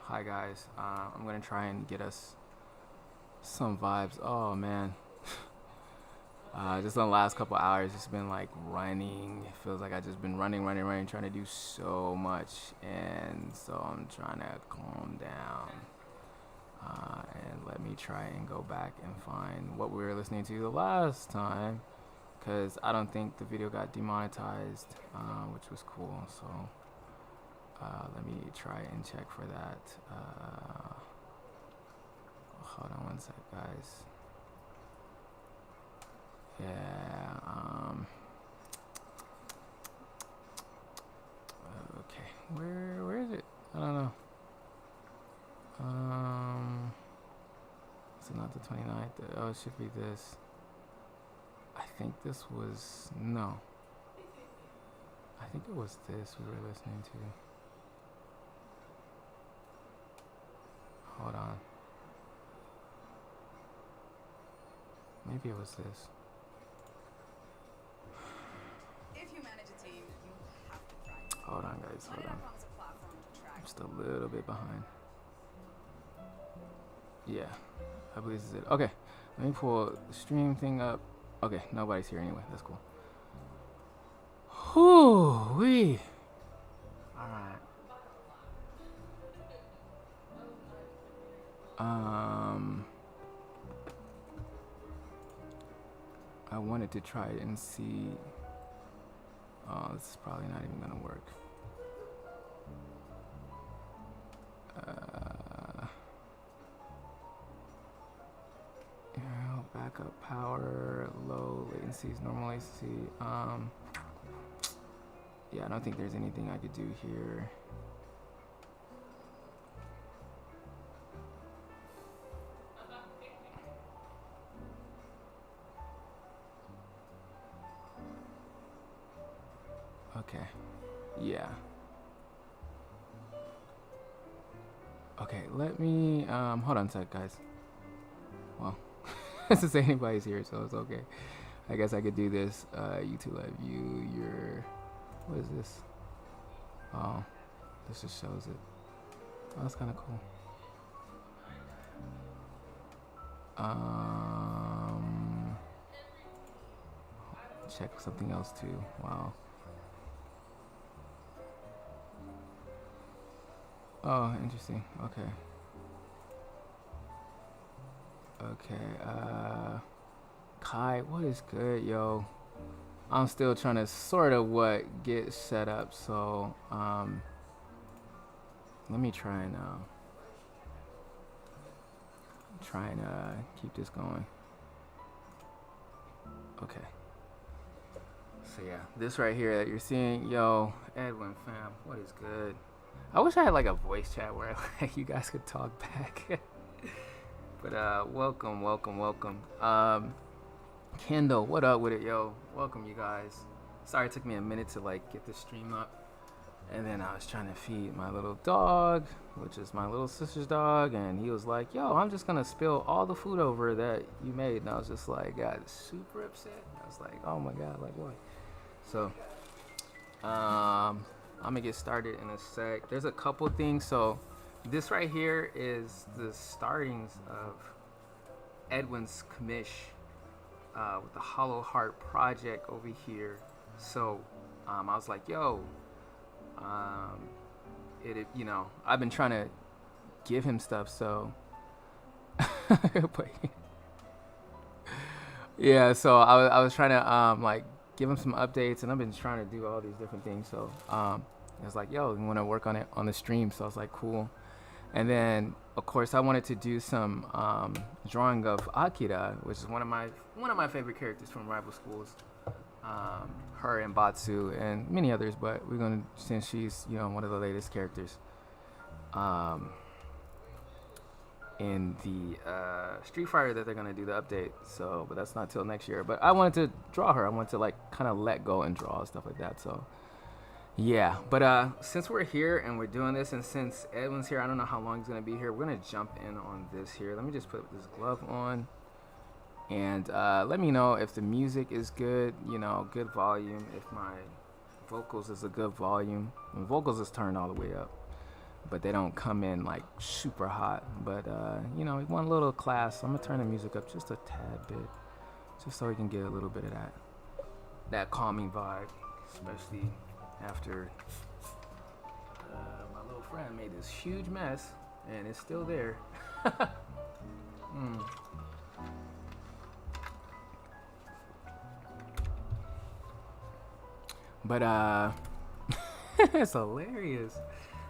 Hi guys. I'm gonna try and get us some vibes. Oh man. Just in the last couple hours, it's been like running. It feels like I just been running, trying to do so much, and so I'm trying to calm down. And let me try and go back and find what we were listening to the last time, because I don't think the video got demonetized, which was cool. So let me try and check for that. Hold on one sec, guys. Yeah. Okay. Where is it? I don't know. Is it not the 29th? Oh, it should be this. I think this was no. I think it was this we were listening to. Hold on. Maybe it was this. If you manage a team, you have to try. Hold on, guys. Hold on. I'm just a little bit behind. Yeah, I believe this is it. Okay, let me pull the stream thing up. Okay, nobody's here anyway. That's cool. Whoo wee. All right. I wanted to try it and see. Oh, this is probably not even gonna work. Backup power, low latencies, normal latency. Yeah, I don't think there's anything I could do here. Okay. Yeah. Okay, let me hold on a sec, guys. Well, since anybody's here, so it's okay. I guess I could do this. YouTube live view your what is this? Oh, this just shows it. Oh, that's kind of cool. Check something else too. Wow. Oh, interesting. Okay. Okay. Kai, what is good, yo? I'm still trying to sort of get set up. So let me try and keep this going. Okay. So yeah, this right here that you're seeing, yo, Edwin fam, what is good? I wish I had like a voice chat where like you guys could talk back. But welcome. Kendall, what up with it, yo? Welcome, you guys. Sorry it took me a minute to like get the stream up, and then I was trying to feed my little dog, which is my little sister's dog, and he was like, yo, I'm just gonna spill all the food over that you made, and I was just like, got super upset. I was like, oh my god, like what? So I'm gonna get started in a sec. There's a couple things. So this right here is the startings of Edwin's commish with the Hollow Heart project over here. So I was like, yo, you know, I've been trying to give him stuff. So but, yeah, so I was trying to like give him some updates, and I've been trying to do all these different things. So I was like, yo, you want to work on it on the stream? So I was like, cool. And then of course I wanted to do some drawing of Akira, which is one of my favorite characters from rival schools. Her and Batsu and many others, but we're gonna, since she's, you know, one of the latest characters in the Street Fighter that they're gonna do the update. So, but that's not till next year. But I wanted to draw her. I wanted to like kind of let go and draw and stuff like that. So yeah, but since we're here and we're doing this, and since Edwin's here, I don't know how long he's gonna be here. We're gonna jump in on this here. Let me just put this glove on, and let me know if the music is good, you know, good volume. If my vocals is a good volume. When vocals is turned all the way up, but they don't come in like super hot. But you know, one little class. I'm gonna turn the music up just a tad bit, just so we can get a little bit of that calming vibe, especially after my little friend made this huge mess and it's still there. But it's hilarious.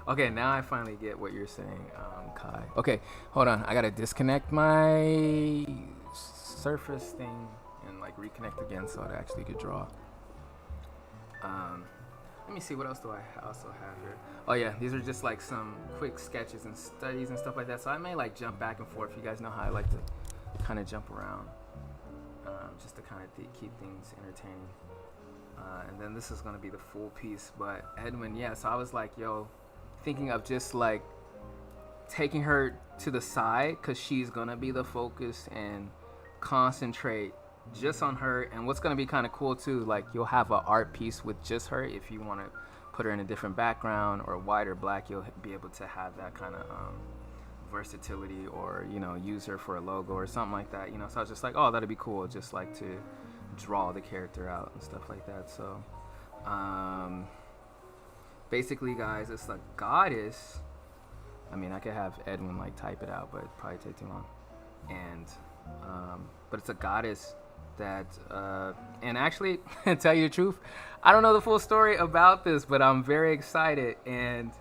Okay, now I finally get what you're saying, Kai. Okay, hold on. I gotta disconnect my Surface thing and like reconnect again so it actually could draw. Let me see, what else do I also have here? Oh yeah, these are just like some quick sketches and studies and stuff like that. So I may like jump back and forth. You guys know how I like to kind of jump around, just to kind of keep things entertaining. And then this is gonna be the full piece. But Edwin, yeah. So I was like, yo, thinking of just like taking her to the side because she's gonna be the focus and concentrate just on her. And what's going to be kind of cool too, like you'll have an art piece with just her. If you want to put her in a different background or white or black, you'll be able to have that kind of versatility, or you know, use her for a logo or something like that, you know. So I was just like, oh, that'd be cool, just like to draw the character out and stuff like that. So basically guys, it's a goddess. I mean, I could have Edwin like type it out, but it'd probably take too long. And but it's a goddess that and actually tell you the truth, I don't know the full story about this, but I'm very excited, and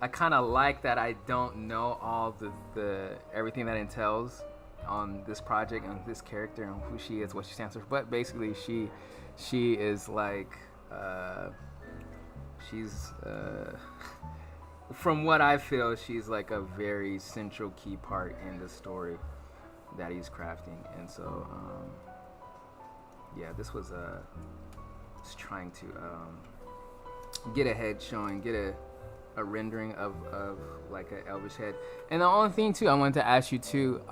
I kind of like that I don't know all the everything that entails on this project and this character and who she is, what she stands for. But basically she is like she's from what I feel, she's like a very central key part in the story that he's crafting. And so yeah, this was just trying to get a head showing, get a rendering of like an elvish head. And the only thing too I wanted to ask you too,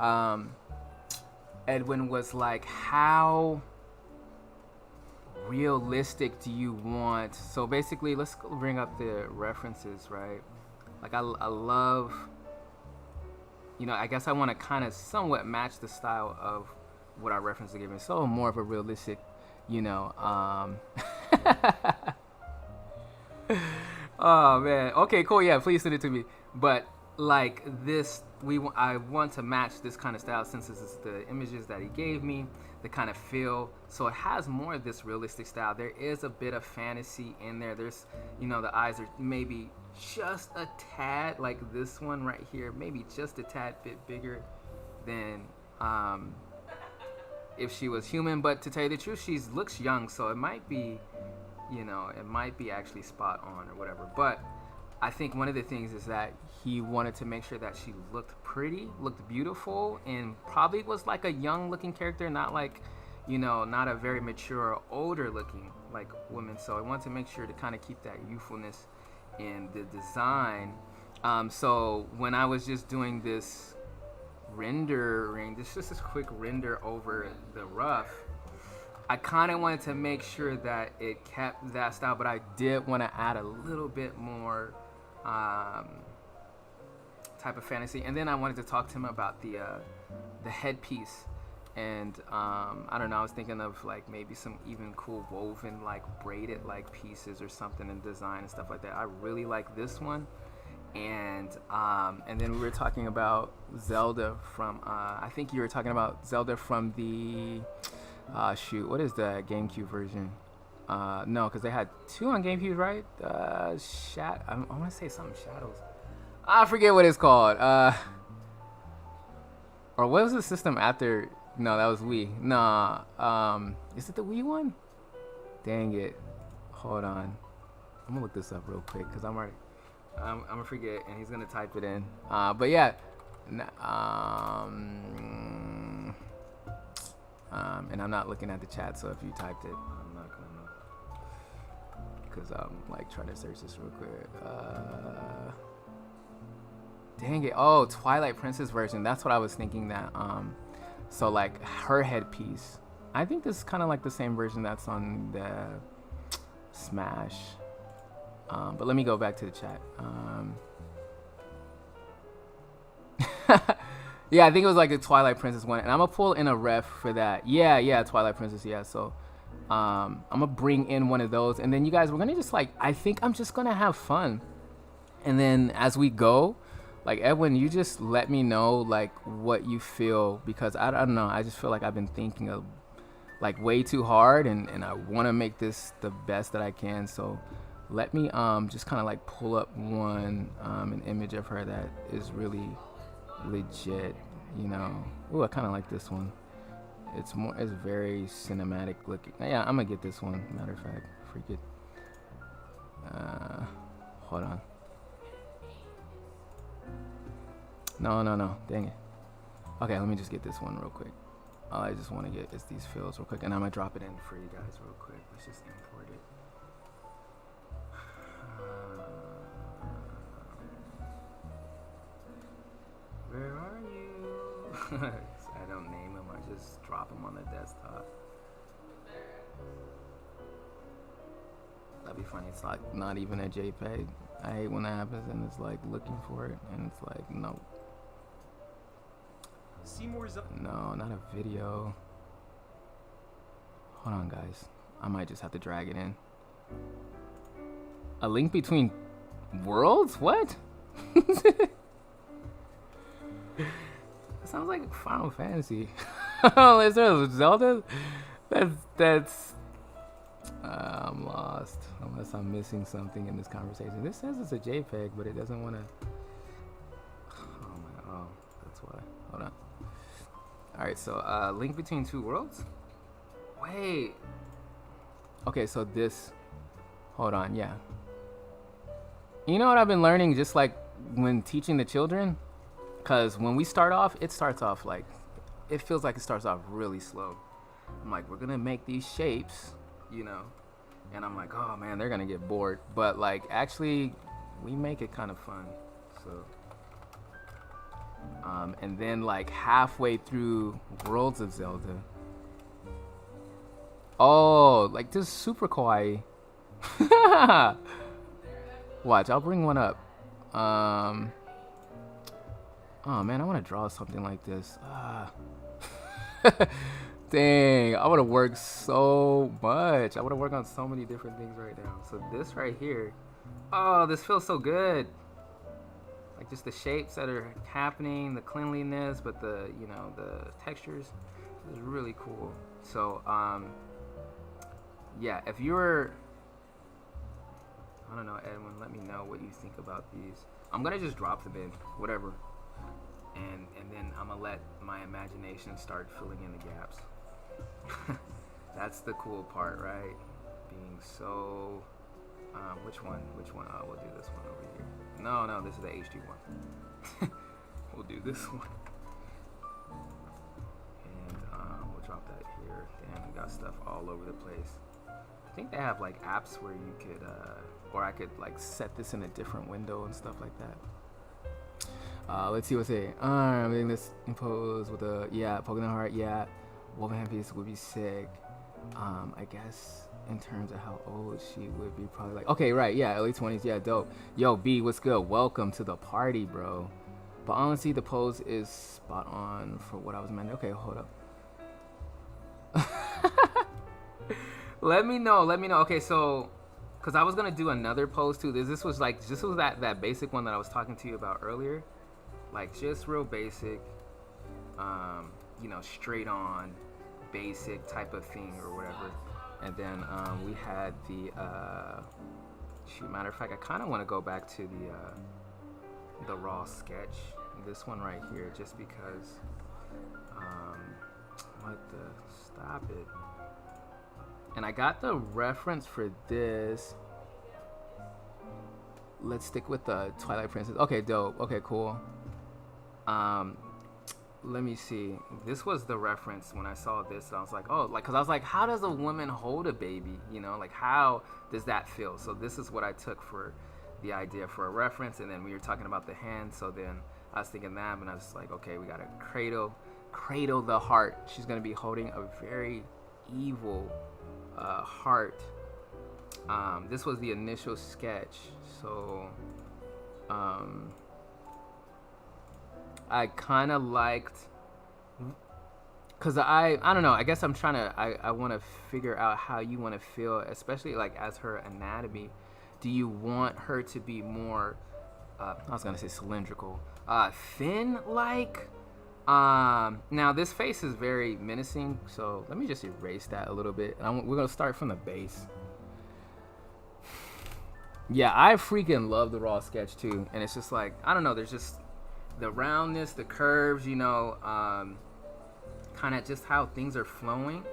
Edwin, was like, how realistic do you want? So basically, let's go bring up the references, right? Like I love, you know, I guess I want to kind of somewhat match the style of what our references are giving. So more of a realistic, you know, oh man, okay, cool, yeah, please send it to me. But like this, I want to match this kind of style, since this is the images that he gave me, the kind of feel. So it has more of this realistic style. There is a bit of fantasy in there. There's, you know, the eyes are maybe just a tad, like this one right here, maybe just a tad bit bigger than if she was human. But to tell you the truth, she looks young, so it might be, you know, it might be actually spot on or whatever. But I think one of the things is that he wanted to make sure that she looked pretty, looked beautiful, and probably was like a young looking character, not like, you know, not a very mature or older looking like woman. So I wanted to make sure to kind of keep that youthfulness in the design. So when I was just doing this rendering, just this quick render over the rough, I kind of wanted to make sure that it kept that style, but I did want to add a little bit more type of fantasy. And then I wanted to talk to him about the headpiece. And I don't know, I was thinking of like maybe some even cool woven like braided like pieces or something in design and stuff like that. I really like this one. And then we were talking about Zelda from I think you were talking about Zelda from the shoot, what is the GameCube version? No, because they had two on GameCube, right? I want to say something Shadows. I forget what it's called. Or what was the system after? No, that was Wii. Nah. Is it the Wii one? Dang it. Hold on. I'm gonna look this up real quick because I'm gonna forget, and he's gonna type it in. But yeah. And I'm not looking at the chat, so if you typed it, I'm not gonna know. Because I'm like trying to search this real quick. Dang it. Oh, Twilight Princess version. That's what I was thinking that. So like her headpiece. I think this is kind of like the same version that's on the Smash. But let me go back to the chat. Yeah, I think it was like the Twilight Princess one, and I'm gonna pull in a ref for that. Yeah, Twilight Princess. Yeah, so I'm gonna bring in one of those, and then you guys, we're gonna just like, I think I'm just gonna have fun, and then as we go, like Edwin, you just let me know like what you feel, because I don't know, I just feel like I've been thinking of like way too hard, and I want to make this the best that I can. So let me just kind of like pull up an image of her that is really legit, you know. Ooh, I kind of like this one. It's very cinematic looking. Yeah, I'm gonna get this one, matter of fact. Freak it. Hold on. No, dang it. Okay, let me just get this one real quick. All I just want to get is these fills real quick, and I'm gonna drop it in for you guys real quick. Let's just import it. Where are you? I don't name them, I just drop them on the desktop. That'd be funny. It's like not even a JPEG. I hate when that happens and it's like looking for it and it's like, no. No, not a video. Hold on, guys. I might just have to drag it in. A link between worlds? What? Sounds like Final Fantasy. Oh, is there a Zelda? That's. I'm lost. Unless I'm missing something in this conversation. This says it's a JPEG, but it doesn't want to. Oh, that's why. Hold on. All right, so link between two worlds. Wait. Okay, so this. Hold on, yeah. You know what I've been learning, just like when teaching the children. Because when we start off, it starts off like, it feels like it starts off really slow. I'm like, we're going to make these shapes, you know. And I'm like, oh man, they're going to get bored. But like, actually, we make it kind of fun. So, and then like halfway through Worlds of Zelda. Oh, like this is super kawaii. Watch, I'll bring one up. Oh man, I want to draw something like this. Dang, I would have worked so much. I would have worked on so many different things right now. So this right here, oh, this feels so good. Like just the shapes that are happening, the cleanliness, but the, you know, the textures is really cool. So, yeah, if you're, I don't know, Edwin, let me know what you think about these. I'm gonna just drop them in, whatever. And then I'm gonna let my imagination start filling in the gaps. That's the cool part, right? Being so which one? Oh, we'll do this one over here. No, this is the HD one. We'll do this one. And we'll drop that here. Damn, we got stuff all over the place. I think they have like apps where you could or I could like set this in a different window and stuff like that. Let's see what's it. I'm getting this imposed with a, yeah, poking the heart, yeah. Woman piece would be sick. I guess in terms of how old she would be, probably like, okay, right, yeah, early 20s, yeah, dope. Yo, B, what's good? Welcome to the party, bro. But honestly, the pose is spot on for what I was meant. Okay, hold up. Let me know. Okay, so, because I was gonna do another pose too. This was that basic one that I was talking to you about earlier. Like just real basic, you know, straight on, basic type of thing or whatever. And then we had the, shoot, matter of fact, I kind of want to go back to the raw sketch. This one right here, just because, stop it. And I got the reference for this. Let's stick with the Twilight Princess. Okay, dope. Okay, cool. Let me see. This was the reference when I saw this. And I was like, oh, like, cause I was like, how does a woman hold a baby? You know, like how does that feel? So this is what I took for the idea for a reference. And then we were talking about the hand. So then I was thinking that, and I was like, okay, we gotta cradle the heart. She's gonna be holding a very evil heart. This was the initial sketch. So, I kind of liked, because I don't know, I guess I'm trying to, I want to figure out how you want to feel, especially like as her anatomy. Do you want her to be more, I was going to say cylindrical, thin like? Now this face is very menacing, so let me just erase that a little bit. And we're going to start from the base. Yeah, I freaking love the raw sketch too. And it's just like, I don't know, there's just the roundness, the curves, you know, kind of just how things are flowing.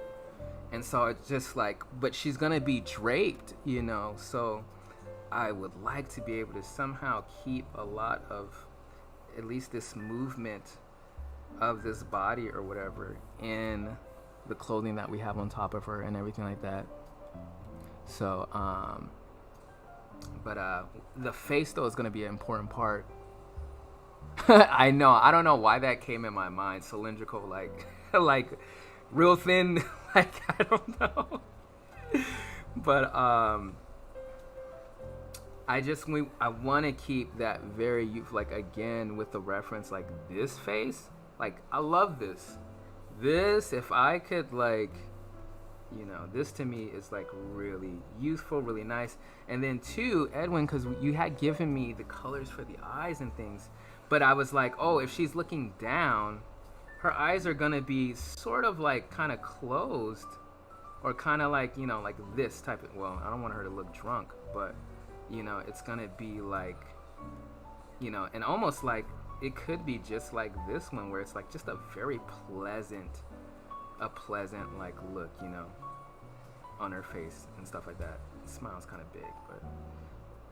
And so it's just like, but she's going to be draped, you know, so I would like to be able to somehow keep a lot of at least this movement of this body or whatever in the clothing that we have on top of her and everything like that. So, but the face though is going to be an important part. I know, I don't know why that came in my mind. Cylindrical, like like real thin. Like, I don't know. But I want to keep that very youth, like again with the reference, like this face. Like, I love this. This, if I could, like, you know, this to me is like really youthful, really nice. And then two, Edwin, because you had given me the colors for the eyes and things, but I was like, oh, if she's looking down, her eyes are gonna be sort of like kind of closed, or kind of like, you know, like this type of, well, I don't want her to look drunk, but you know, it's gonna be like, you know, and almost like it could be just like this one where it's like just a very pleasant like look, you know, on her face and stuff like that. The smile's kind of big, but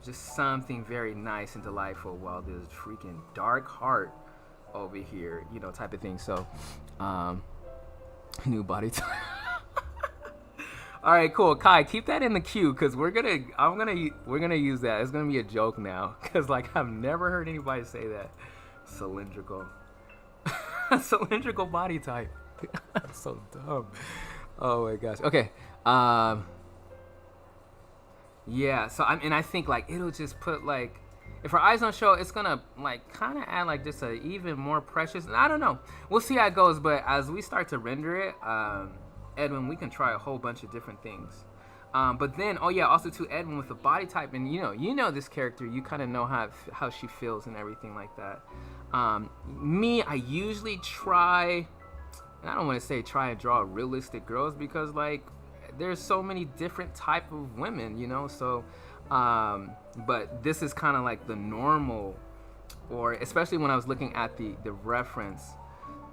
just something very nice and delightful while there's freaking dark heart over here, you know, type of thing. So new body type. All right, cool. Kai, keep that in the queue, because we're gonna use that. It's gonna be a joke now, because like I've never heard anybody say that. Cylindrical. Cylindrical body type. That's so dumb. Oh my gosh. Okay. Yeah, so I think like it'll just put like, if her eyes don't show, it's gonna like kind of add like just a even more precious, I don't know, we'll see how it goes. But as we start to render it, Edwin, we can try a whole bunch of different things. But then, oh yeah, also to Edwin with the body type, and you know this character, you kind of know how she feels and everything like that. Me, I usually try, and I don't want to say try and draw realistic girls, because like there's so many different type of women, you know. So, but this is kind of like the normal, or especially when I was looking at the reference,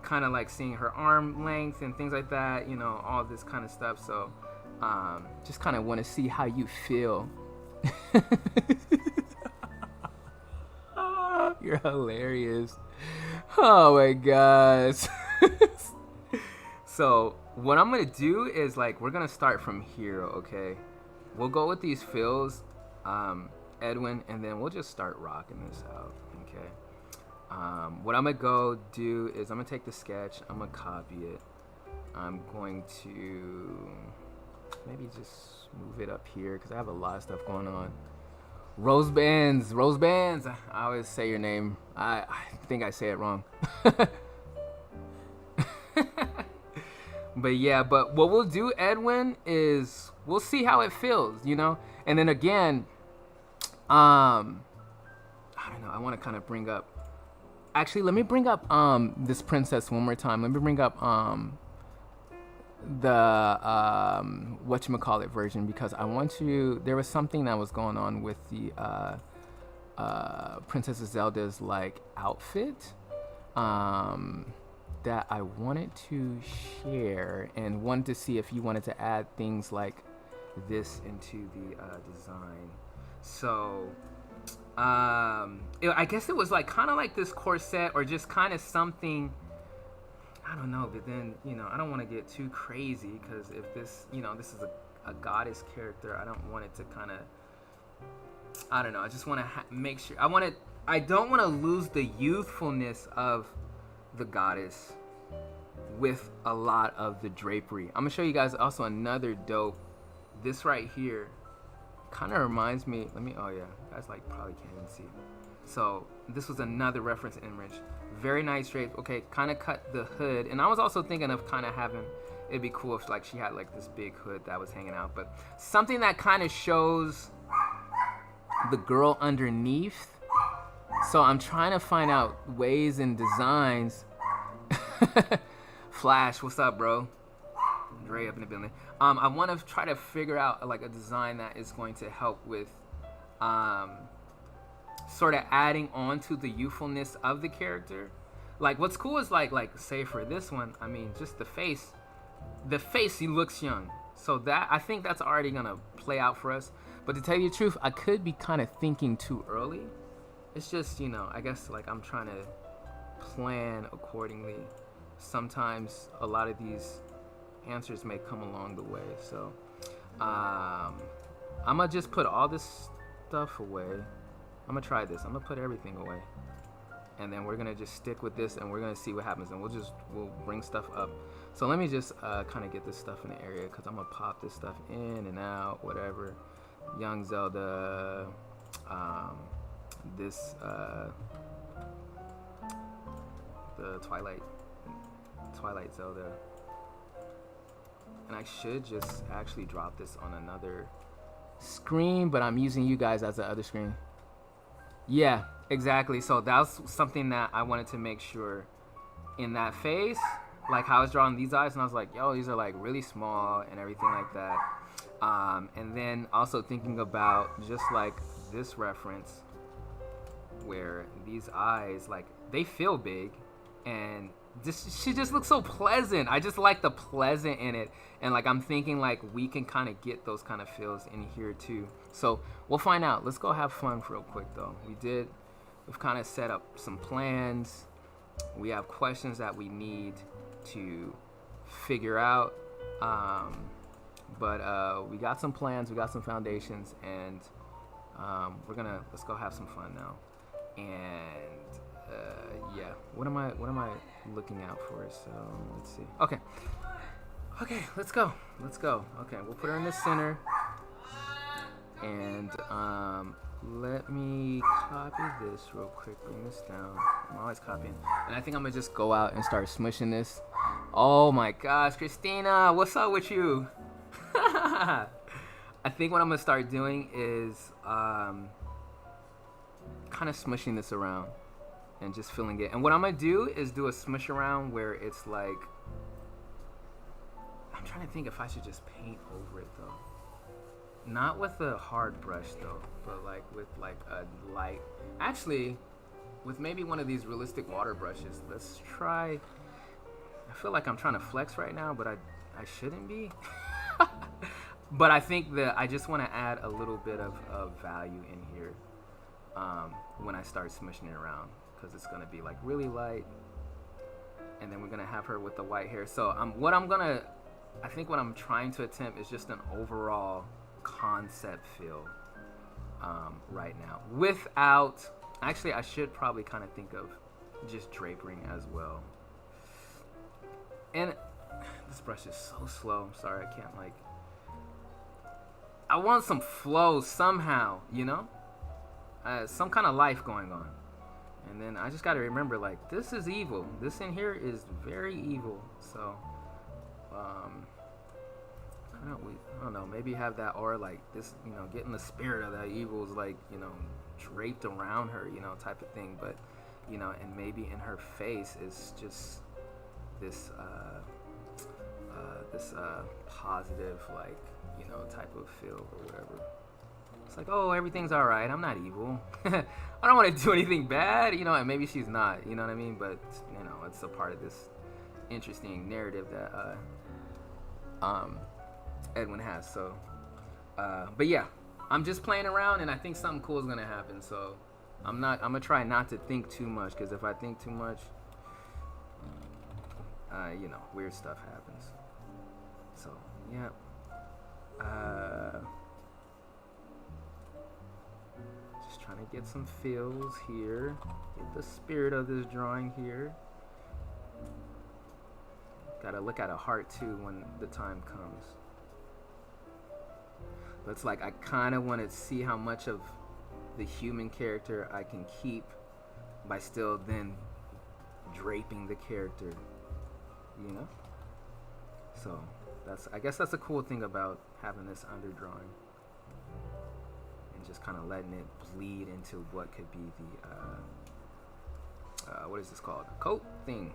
kind of like seeing her arm length and things like that, you know, all this kind of stuff. So just kind of want to see how you feel. You're hilarious. Oh my gosh. So what I'm gonna do is like, we're gonna start from here, okay? We'll go with these fills, Edwin, and then we'll just start rocking this out, okay? What I'm gonna go do is I'm gonna take the sketch, I'm gonna copy it. I'm going to maybe just move it up here, because I have a lot of stuff going on. Rose Bands. I always say your name. I think I say it wrong. But yeah, but what we'll do, Edwin, is we'll see how it feels, you know? And then again, I don't know, I want to kind of bring up, actually, let me bring up this princess one more time. Let me bring up the whatchamacallit version, because I want to, there was something that was going on with the Princess Zelda's like outfit that I wanted to share, and wanted to see if you wanted to add things like this into the design. So I guess it was like kind of like this corset, or just kind of something, I don't know. But then, you know, I don't want to get too crazy, because if this, you know, this is a goddess character, I don't want it to kind of, I don't know, I just want to make sure, I don't want to lose the youthfulness of the goddess with a lot of the drapery. I'm gonna show you guys also another dope, this right here kind of reminds me, oh yeah, you guys like probably can't even see. So this was another reference image. Very nice drape. Okay, kind of cut the hood. And I was also thinking of kind of having, it'd be cool if like she had like this big hood that was hanging out. But something that kind of shows the girl underneath. So I'm trying to find out ways and designs. Flash, what's up, bro? Dre up in the building. I want to try to figure out like a design that is going to help with sort of adding on to the youthfulness of the character. Like what's cool is like say for this one, I mean just the face he looks young. So that I think that's already gonna play out for us. But to tell you the truth, I could be kind of thinking too early. It's just, you know, I guess like I'm trying to plan accordingly. Sometimes a lot of these answers may come along the way. So I'm gonna just put all this stuff away. I'm gonna try this. I'm gonna put everything away, and then we're gonna just stick with this, and we're gonna see what happens, and we'll bring stuff up. So let me just kind of get this stuff in the area, because I'm gonna pop this stuff in and out, whatever. Young Zelda, this the Twilight Zelda, and I should just actually drop this on another screen, but I'm using you guys as the other screen. Yeah, exactly. So that's something that I wanted to make sure in that face, like how I was drawing these eyes, and I was like, yo, these are like really small and everything like that. And then also thinking about just like this reference where these eyes, like they feel big, and she just looks so pleasant. I just like the pleasant in it, and like I'm thinking like we can kind of get those kind of feels in here too. So we'll find out. Let's go have fun real quick though. We've kind of set up some plans. We have questions that we need to figure out, but we got some plans, we got some foundations, and let's go have some fun now. And yeah, what am I looking out for? So let's see. Okay, let's go. Okay, we'll put her in the center, and let me copy this real quick, bring this down. I'm always copying, and I think I'm gonna just go out and start smushing this. Oh my gosh, Christina, what's up with you? I think what I'm gonna start doing is kind of smushing this around and just filling it. And what I'm gonna do is do a smush around where it's like, I'm trying to think if I should just paint over it though. Not with a hard brush though, but like with like a light, actually with maybe one of these realistic water brushes. Let's try. I feel like I'm trying to flex right now, but I shouldn't be. But I think that I just want to add a little bit of value in here when I start smushing it around, because it's going to be like really light, and then we're going to have her with the white hair. So I think what I'm trying to attempt is just an overall concept feel right now, without, actually I should probably kind of think of just drapering as well. And this brush is so slow, I'm sorry, I can't like, I want some flow somehow, you know, some kind of life going on. And then I just got to remember, like, this is evil, this in here is very evil. So I don't know, maybe have that aura like this, you know, getting the spirit of that evil is like, you know, draped around her, you know, type of thing. But, you know, and maybe in her face is just this positive, like, you know, type of feel or whatever. It's like, oh, everything's all right, I'm not evil. I don't want to do anything bad, you know, and maybe she's not, you know what I mean? But, you know, it's a part of this interesting narrative that Edwin has. So but yeah, I'm just playing around, and I think something cool is gonna happen. So I'm gonna try not to think too much, because if I think too much, you know, weird stuff happens. So yeah, just trying to get some feels here, get the spirit of this drawing here. Gotta look at a heart too when the time comes. But it's like I kind of want to see how much of the human character I can keep by still then draping the character, you know. So I guess that's a cool thing about having this underdrawing and just kind of letting it bleed into what could be the what is this called, a coat thing.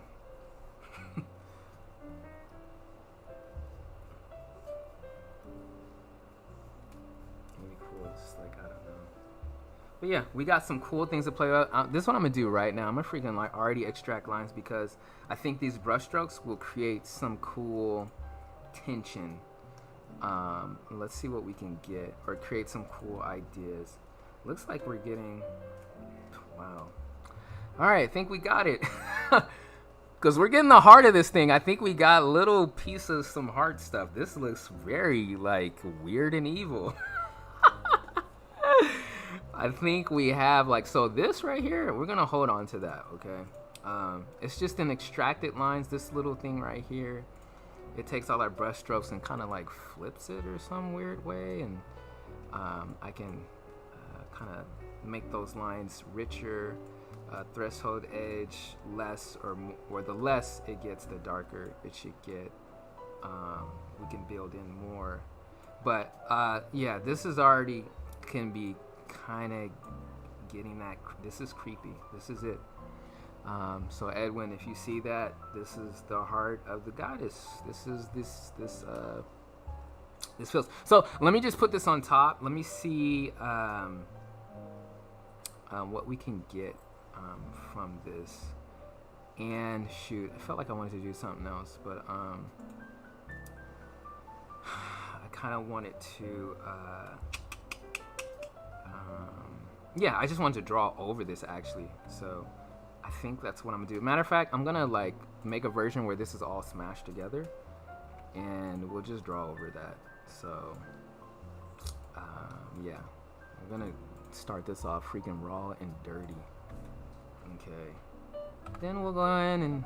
Maybe cool, it's like, I don't know. But yeah, we got some cool things to play with. This is what I'm gonna do right now. I'm gonna freaking like already extract lines because I think these brush strokes will create some cool tension. Let's see what we can get, or create some cool ideas. Looks like we're getting, wow. All right, I think we got it. Because we're getting the heart of this thing. I think we got little pieces, some heart stuff. This looks very like weird and evil. I think we have like, so this right here, we're gonna hold on to that, okay? It's just an extracted lines, this little thing right here. It takes all our brush strokes and kind of like flips it or some weird way, and I can kind of make those lines richer, threshold edge less, or the less it gets, the darker it should get. We can build in more, but yeah, this is already can be kind of getting that. This is creepy. This is it. So Edwin, if you see that, this is the heart of the goddess. This is this feels. So let me just put this on top. Let me see what we can get from this. And shoot, I felt like I wanted to do something else, but I kind of wanted to. Yeah, I just wanted to draw over this actually. So I think that's what I'm gonna do. Matter of fact, I'm gonna like make a version where this is all smashed together, and we'll just draw over that. So yeah, I'm gonna start this off freaking raw and dirty. Okay, then we'll go in and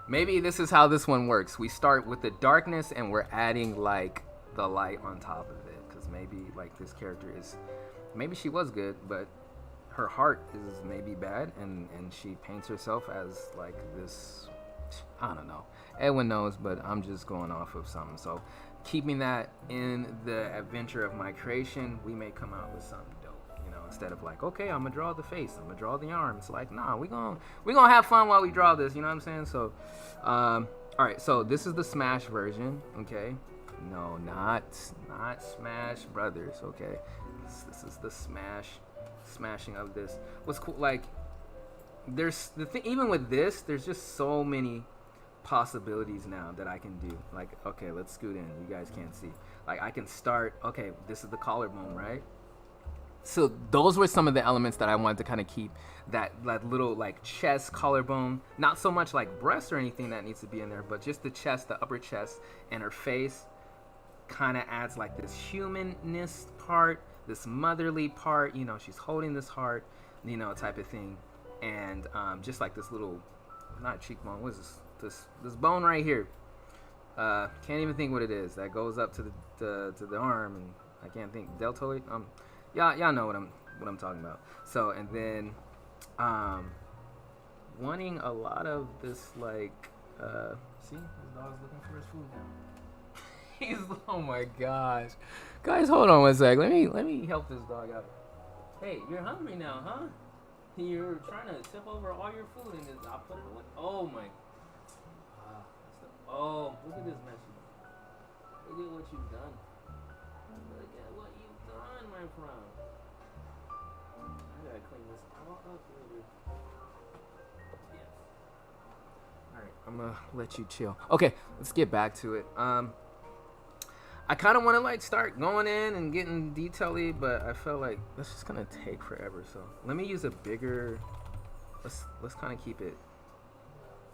maybe this is how this one works. We start with the darkness and we're adding like the light on top of it, because maybe like this character is, maybe she was good, but her heart is maybe bad, and she paints herself as like this, I don't know. Edwin knows, but I'm just going off of something. So keeping that in the adventure of my creation, we may come out with something dope, you know, instead of like, okay, I'm gonna draw the face, I'm gonna draw the arm. It's like, nah, we're gonna have fun while we draw this, you know what I'm saying? So all right, so this is the Smash version, okay? No, not Smash Brothers, okay? This is the smashing of this. What's cool, like, there's the thing, even with this, there's just so many possibilities now that I can do. Like, okay, let's scoot in. You guys can't see. Like, I can start, okay, this is the collarbone, right? So those were some of the elements that I wanted to kind of keep. That little like chest, collarbone, not so much like breast or anything that needs to be in there, but just the chest, the upper chest, and her face kind of adds like this humanness part, this motherly part, you know, she's holding this heart, you know, type of thing. And just like this little, not cheekbone, what is this bone right here, can't even think what it is, that goes up to the arm, and I can't think, deltoid, y'all know what I'm talking about. So, and then wanting a lot of this, like, see, this dog's looking for his food now. He's, oh my gosh, guys, hold on one sec. Let me help this dog out. Hey, you're hungry now, huh? You're trying to tip over all your food and just I put it away. Oh my. Oh, look at this mess. Look at what you've done. Look at what you've done, my friend. I gotta clean this all up later. Yes. Alright, I'm gonna let you chill. Okay, let's get back to it. I kind of want to like start going in and getting detail-y, but I felt like that's just gonna take forever. So let me use a bigger. Let's kind of keep it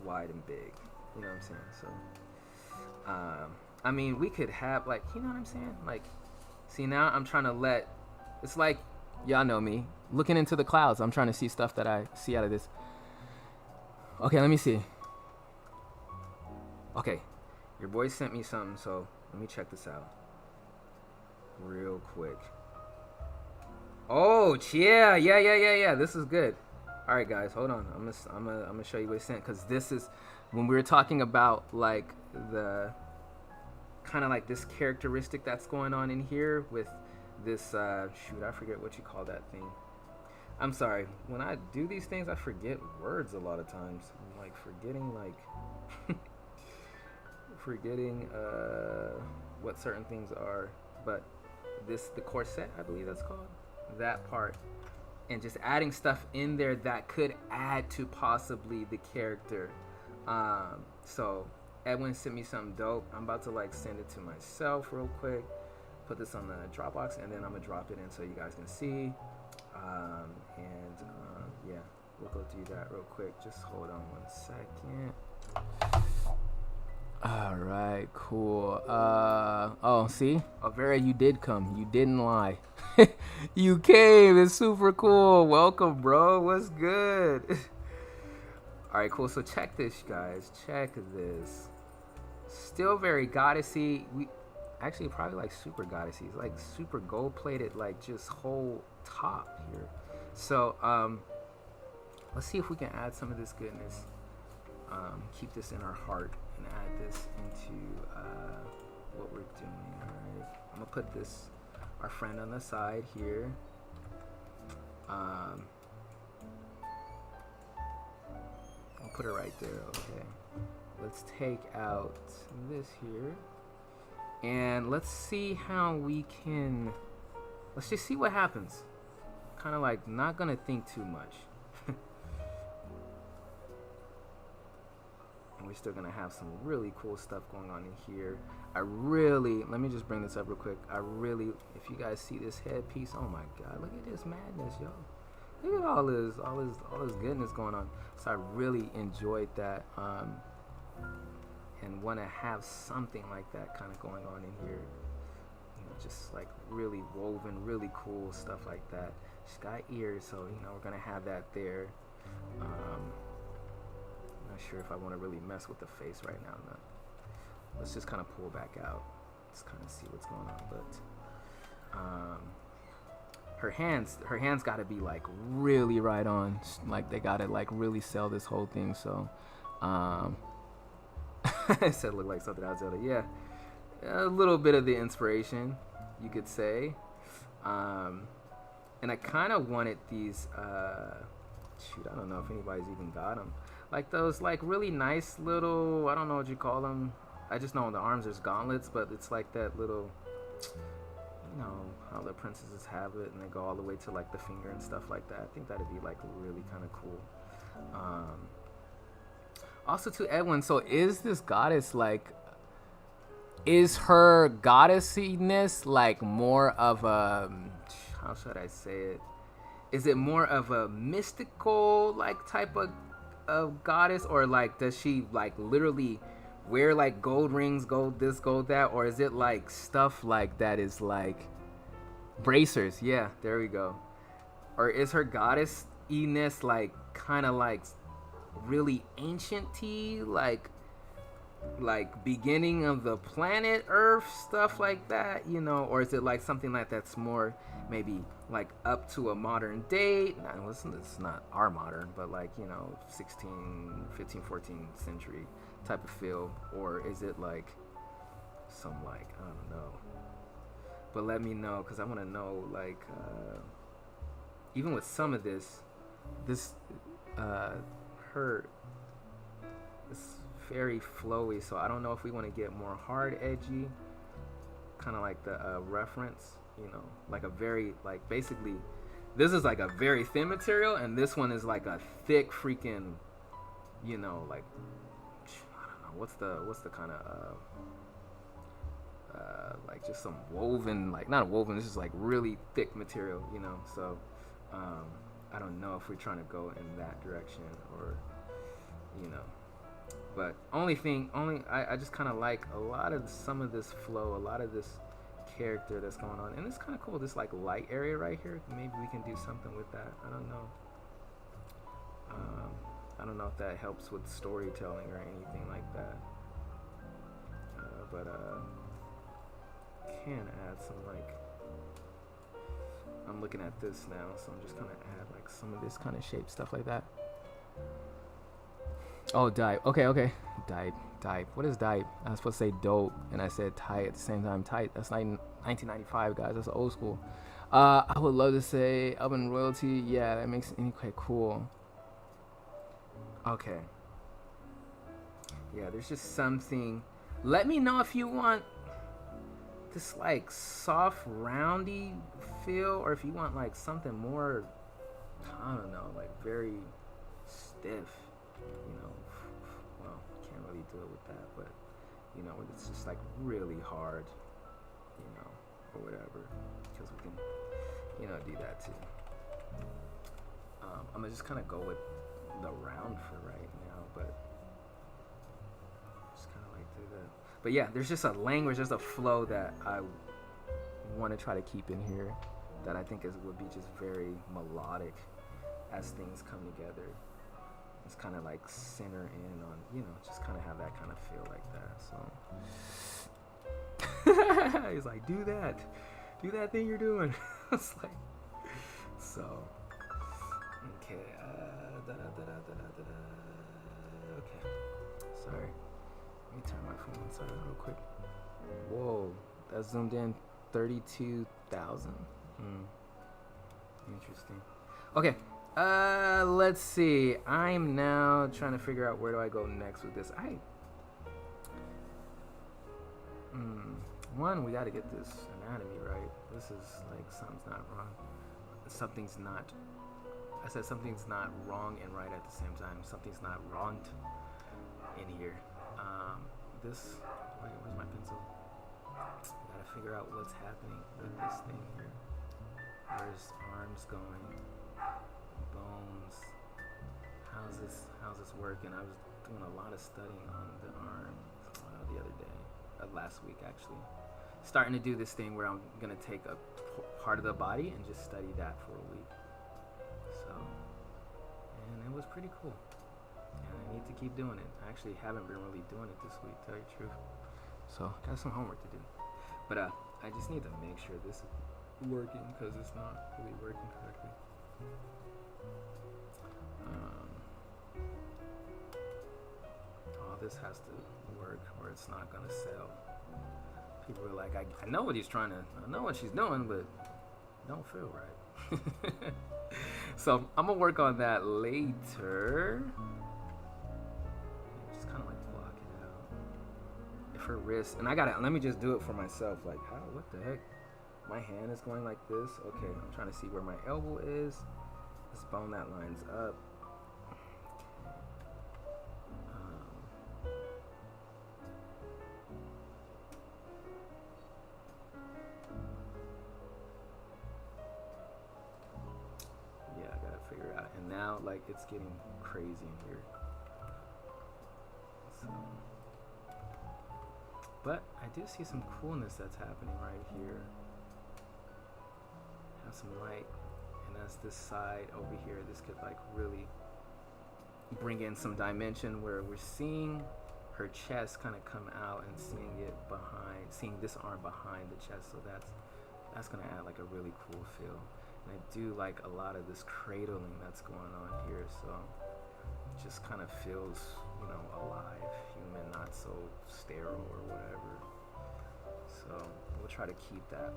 wide and big. You know what I'm saying? So, I mean, we could have like, you know what I'm saying? Like, see, now I'm trying to let. It's like, y'all know me, looking into the clouds. I'm trying to see stuff that I see out of this. Okay, let me see. Okay, your boy sent me something, so. Let me check this out real quick. Oh, yeah. This is good. All right, guys, hold on. I'm gonna show you what it sent, because this is when we were talking about like the kind of like this characteristic that's going on in here with this shoot, I forget what you call that thing. I'm sorry, when I do these things I forget words a lot of times. I'm like forgetting like forgetting what certain things are. But the corset, I believe that's called, that part, and just adding stuff in there that could add to possibly the character. So Edwin sent me something dope. I'm about to like send it to myself real quick, put this on the Dropbox, and then I'm gonna drop it in so you guys can see. Yeah, we'll go do that real quick. Just hold on 1 second. All right, cool. Oh, see, Avera, you did come. You didn't lie. You came. It's super cool. Welcome, bro. What's good? All right, cool. So check this, guys. Check this. Still very goddessy. We actually probably like super goddessy. It's like super gold plated, like just whole top here. So let's see if we can add some of this goodness. Keep this in our heart and add this into what we're doing. All right, I'm gonna put this, our friend, on the side here. I'll put it right there. Okay, let's take out this here, and let's see how we can. Let's just see what happens. Kind of like not gonna think too much. And we're still gonna have some really cool stuff going on in here. Let me just bring this up real quick. If you guys see this headpiece, oh my god, look at this madness, yo. Look at all this goodness going on. So I really enjoyed that, and want to have something like that kind of going on in here. You know, just like really woven, really cool stuff like that. She's got ears, so you know we're gonna have that there. Not sure if I want to really mess with the face right now. No. Let's just kind of pull back out. Let's kind of see what's going on. But her hands got to be like really right on. Like they got to like really sell this whole thing. So I said look like something out of Zelda. Yeah, a little bit of the inspiration, you could say. And I kind of wanted these. Shoot, I don't know if anybody's even got them. Like those like really nice little, I don't know what you call them. I just know on the arms there's gauntlets, but it's like that little, you know, how the princesses have it, and they go all the way to like the finger and stuff like that. I think that'd be like really kind of cool. Also to Edwin, so is this goddess like, is her goddessiness like more of a, how should I say it? Is it more of a mystical like type of goddess, or like does she like literally wear like gold rings, gold this, gold that, or is it like stuff like that is like bracers? Yeah, there we go. Or is her goddess-iness like kind of like really ancient-y, like beginning of the planet Earth, stuff like that, you know? Or is it like something like that's more maybe like up to a modern date? No, it's not our modern, but like, you know, 15, 14th century type of feel. Or is it like some like, I don't know. But let me know, because I want to know like even with some of this her, it's very flowy, so I don't know if we want to get more hard edgy, kind of like the reference, you know, like a very like basically this is like a very thin material, and this one is like a thick freaking, you know, like I don't know what's the kind of like just some woven, like not woven, this is like really thick material, you know. So I don't know if we're trying to go in that direction, or you know. But I just kind of like a lot of some of this flow, a lot of this character that's going on, and it's kind of cool. This like light area right here, maybe we can do something with that. I don't know. I don't know if that helps with storytelling or anything like that. But can add some like. I'm looking at this now, so I'm just gonna add like some of this kind of shape stuff like that. Oh, dive. Okay. Dive. What is dive? I was supposed to say dope, and I said tight at the same time. Tight. That's like 1995, guys. That's old school. I would love to say urban royalty. Yeah, that makes it okay. Cool. Okay. Yeah, there's just something. Let me know if you want this like soft, roundy feel, or if you want like something more, I don't know, like very stiff. You know, well, can't really do it with that, but you know, it's just like really hard, you know, or whatever, because we can, you know, do that too. I'm gonna just kind of go with the round for right now, but just kind of like do that. But yeah, there's just a language, there's a flow that I want to try to keep in here that I think would be just very melodic as things come together. It's kind of like center in on, you know, just kind of have that kind of feel like that. So he's like, do that thing you're doing. It's like, so okay. Okay, sorry, let me turn my phone inside real quick. Whoa, that zoomed in 32,000. Interesting. Okay. Let's see. I'm now trying to figure out where do I go next with this. One, we got to get this anatomy right. This is like something's not wrong. Something's not. I said something's not wrong and right at the same time. Something's not wrong in here. This. Wait, where's my pencil? Gotta figure out what's happening with this thing here. Where's arms going? Bones. How's this working? I was doing a lot of studying on the arm the other day, last week actually. Starting to do this thing where I'm gonna take a part of the body and just study that for a week. So, and it was pretty cool. And I need to keep doing it. I actually haven't been really doing it this week, to tell you the truth. So, got some homework to do. But I just need to make sure this is working because it's not really working correctly. All this has to work or it's not gonna sell. People are like, I know what I know what she's doing, but it don't feel right. So I'm gonna work on that later. Just kind of like block it out. If her wrist, and let me just do it for myself. Like, what the heck? My hand is going like this. Okay, I'm trying to see where my elbow is. This bone that lines up. Yeah, I gotta figure it out. And now, like, it's getting crazy in here. So, but I do see some coolness that's happening right here. Have some light. And that's this side over here. This could like really bring in some dimension where we're seeing her chest kind of come out and seeing this arm behind the chest. So that's gonna add like a really cool feel. And I do like a lot of this cradling that's going on here. So it just kind of feels, you know, alive, human, not so sterile or whatever. So we'll try to keep that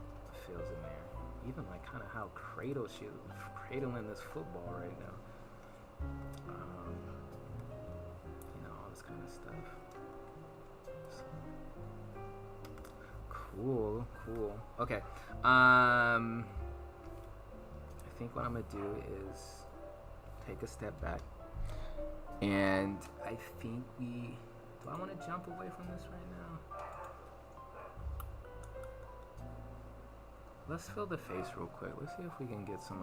feels in there. Even like kind of how cradling this football right now. You know, all this kind of stuff. So, cool. Okay. I think what I'm gonna do is take a step back, and I think do I want to jump away from this right now? Let's fill the face real quick. Let's see if we can get some,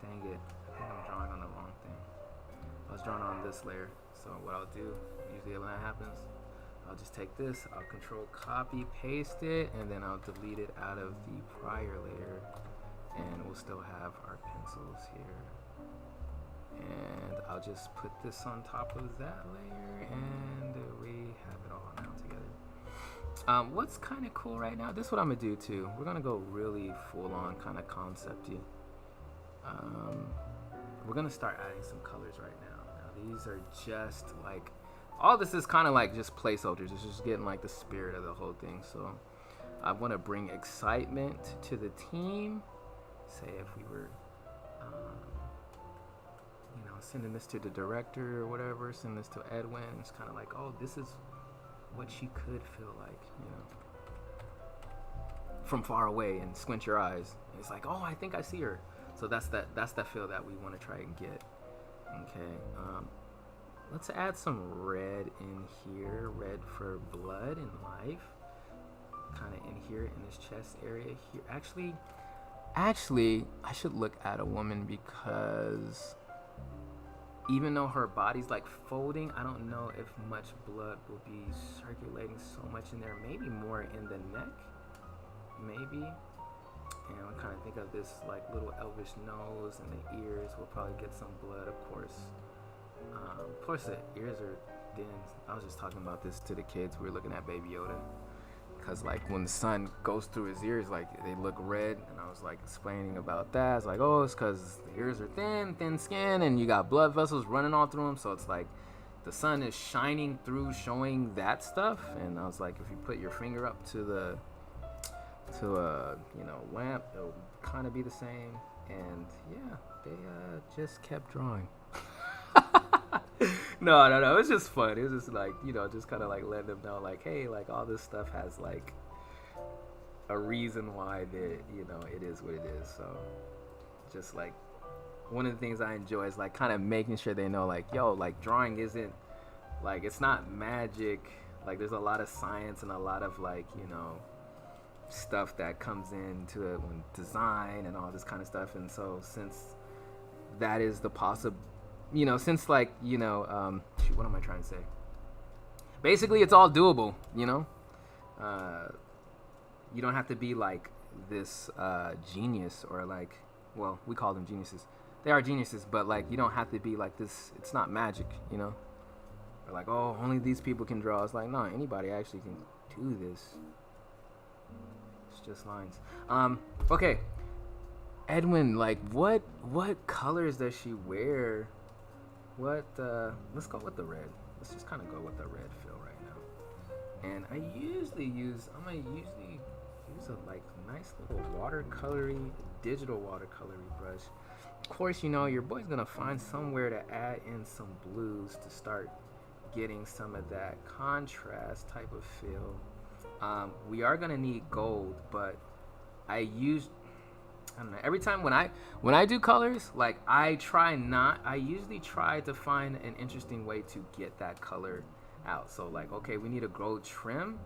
dang it. I think I'm drawing on the wrong thing. I was drawing on this layer. So what I'll do, usually when that happens, I'll just take this, I'll control copy, paste it, and then I'll delete it out of the prior layer. And we'll still have our pencils here. And I'll just put this on top of that layer, and we have it all now together. What's kind of cool right now, this is what I'm gonna do too. We're gonna go really full on kind of concepty. We're gonna start adding some colors right now. Now these are just like, all this is kind of like just placeholders. It's just getting like the spirit of the whole thing. So I want to bring excitement to the team. Say if we were, you know, sending this to the director or whatever, send this to Edwin. It's kind of like, oh, this is what she could feel like, you know, from far away, and squint your eyes. And it's like, oh, I think I see her. So that's that feel that we want to try and get. Okay, let's add some red in here. Red for blood and life. Kind of in here in this chest area here. Actually, I should look at a woman, because even though her body's like folding, I don't know if much blood will be circulating so much in there. Maybe more in the neck, maybe. And I kind of think of this like little elvish nose, and the ears will probably get some blood, of course. Of course, the ears are thin. I was just talking about this to the kids. We were looking at Baby Yoda, because like when the sun goes through his ears, like they look red, and I was like explaining about that. It's like, oh, it's because the ears are thin skin, and you got blood vessels running all through them, so it's like the sun is shining through, showing that stuff. And I was like, if you put your finger up to a you know, lamp, it'll kind of be the same. And yeah, they just kept drawing. No, it was just fun. It was just like, you know, just kind of like letting them know, like, hey, like all this stuff has like a reason why that, you know, it is what it is. So just like one of the things I enjoy is like kind of making sure they know, like, yo, like drawing isn't like, it's not magic. Like there's a lot of science and a lot of like, you know, stuff that comes into it when design and all this kind of stuff. And so since that is the possible, you know, since like, you know, shoot, what am I trying to say? Basically, it's all doable, you know. You don't have to be like this genius, or like, well, we call them geniuses. They are geniuses, but like you don't have to be like this. It's not magic, you know. Or like, oh, only these people can draw. It's like, no, anybody actually can do this. It's just lines. Okay. Edwin, like what colors does she wear? Let's go with the red. Let's just kind of go with the red feel right now. And I'm gonna usually use a like nice little digital watercolory brush. Of course, you know, your boy's gonna find somewhere to add in some blues to start getting some of that contrast type of feel. We are gonna need gold, but I don't know. Every time when I do colors, like I usually try to find an interesting way to get that color out. So like, okay, we need a gold trim.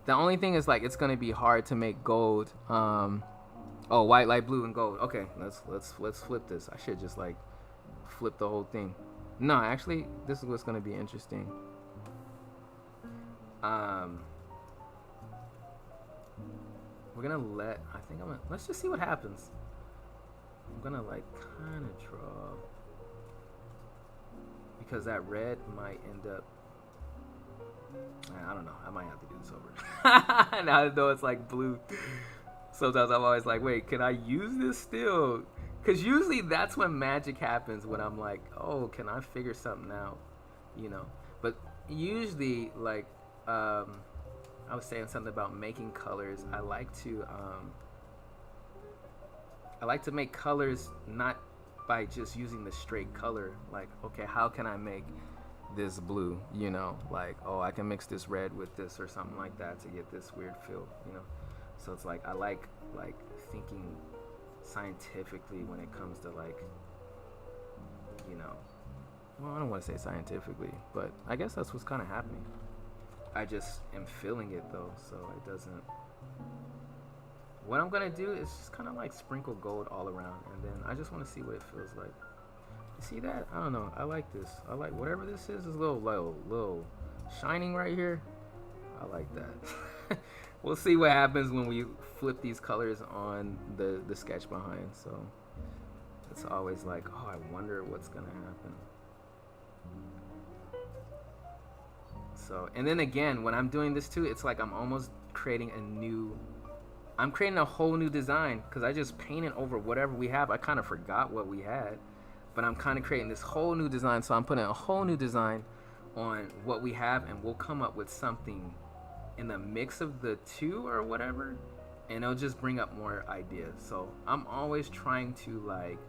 The only thing is like it's gonna be hard to make gold. Oh, white, light blue, and gold. Okay, let's flip this. I should just like flip the whole thing. No, actually, this is what's gonna be interesting. We're gonna let's just see what happens. I'm gonna like kind of draw, because that red might end up, I don't know, I might have to do this over. Now I know it's like blue. Sometimes I'm always like, wait, can I use this still? Because usually that's when magic happens, when I'm like, oh, can I figure something out, you know? But usually, like, I was saying something about making colors. I like to make colors not by just using the straight color. Like, okay, how can I make this blue? You know, like, oh, I can mix this red with this or something like that to get this weird feel, you know? So it's like, I like thinking scientifically when it comes to like, you know, well, I don't want to say scientifically, but I guess that's what's kind of happening. I just am feeling it though, so it doesn't. What I'm gonna do is just kind of like sprinkle gold all around, and then I just want to see what it feels like. You see that? I don't know. I like this. I like whatever this is. This little shining right here. I like that. We'll see what happens when we flip these colors on the sketch behind. So it's always like, oh, I wonder what's gonna happen. So, and then again, when I'm doing this too, it's like I'm almost creating I'm creating a whole new design because I just painted over whatever we have. I kind of forgot what we had, but I'm kind of creating this whole new design. So I'm putting a whole new design on what we have, and we'll come up with something in the mix of the two or whatever, and it'll just bring up more ideas. So I'm always trying to like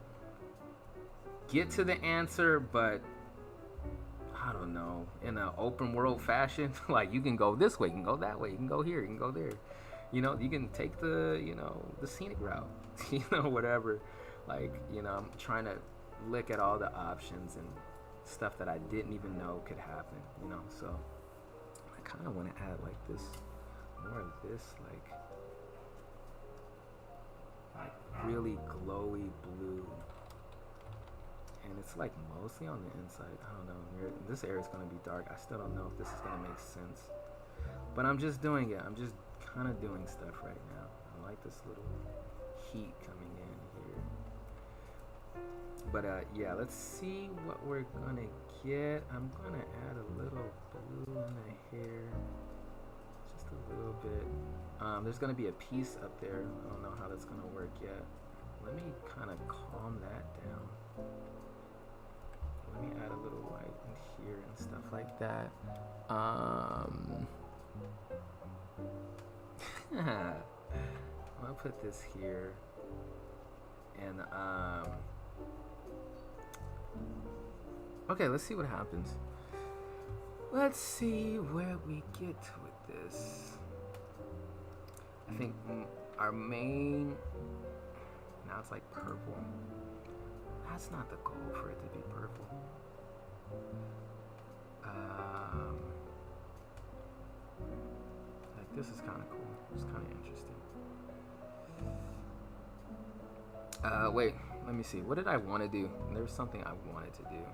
get to the answer, but I don't know, in an open world fashion. Like, you can go this way, you can go that way, you can go here, you can go there. You know, you can take the, you know, the scenic route, you know, whatever. Like, you know, I'm trying to look at all the options and stuff that I didn't even know could happen, you know. So I kind of want to add like this, more of this, like really glowy blue. And it's like mostly on the inside. I don't know. This area is going to be dark. I still don't know if this is going to make sense. But I'm just doing it. I'm just kind of doing stuff right now. I like this little heat coming in here. But yeah, let's see what we're going to get. I'm going to add a little blue in the hair. Just a little bit. There's going to be a piece up there. I don't know how that's going to work yet. Let me kind of calm that down. Let me add a little light in here and stuff like that. I'll put this here. And okay, let's see what happens. Let's see where we get with this. I think our main, now it's like purple. That's not the goal for it to be purple. Like, this is kind of cool. It's kind of interesting. Wait, let me see. What did I want to do? There was something I wanted to do.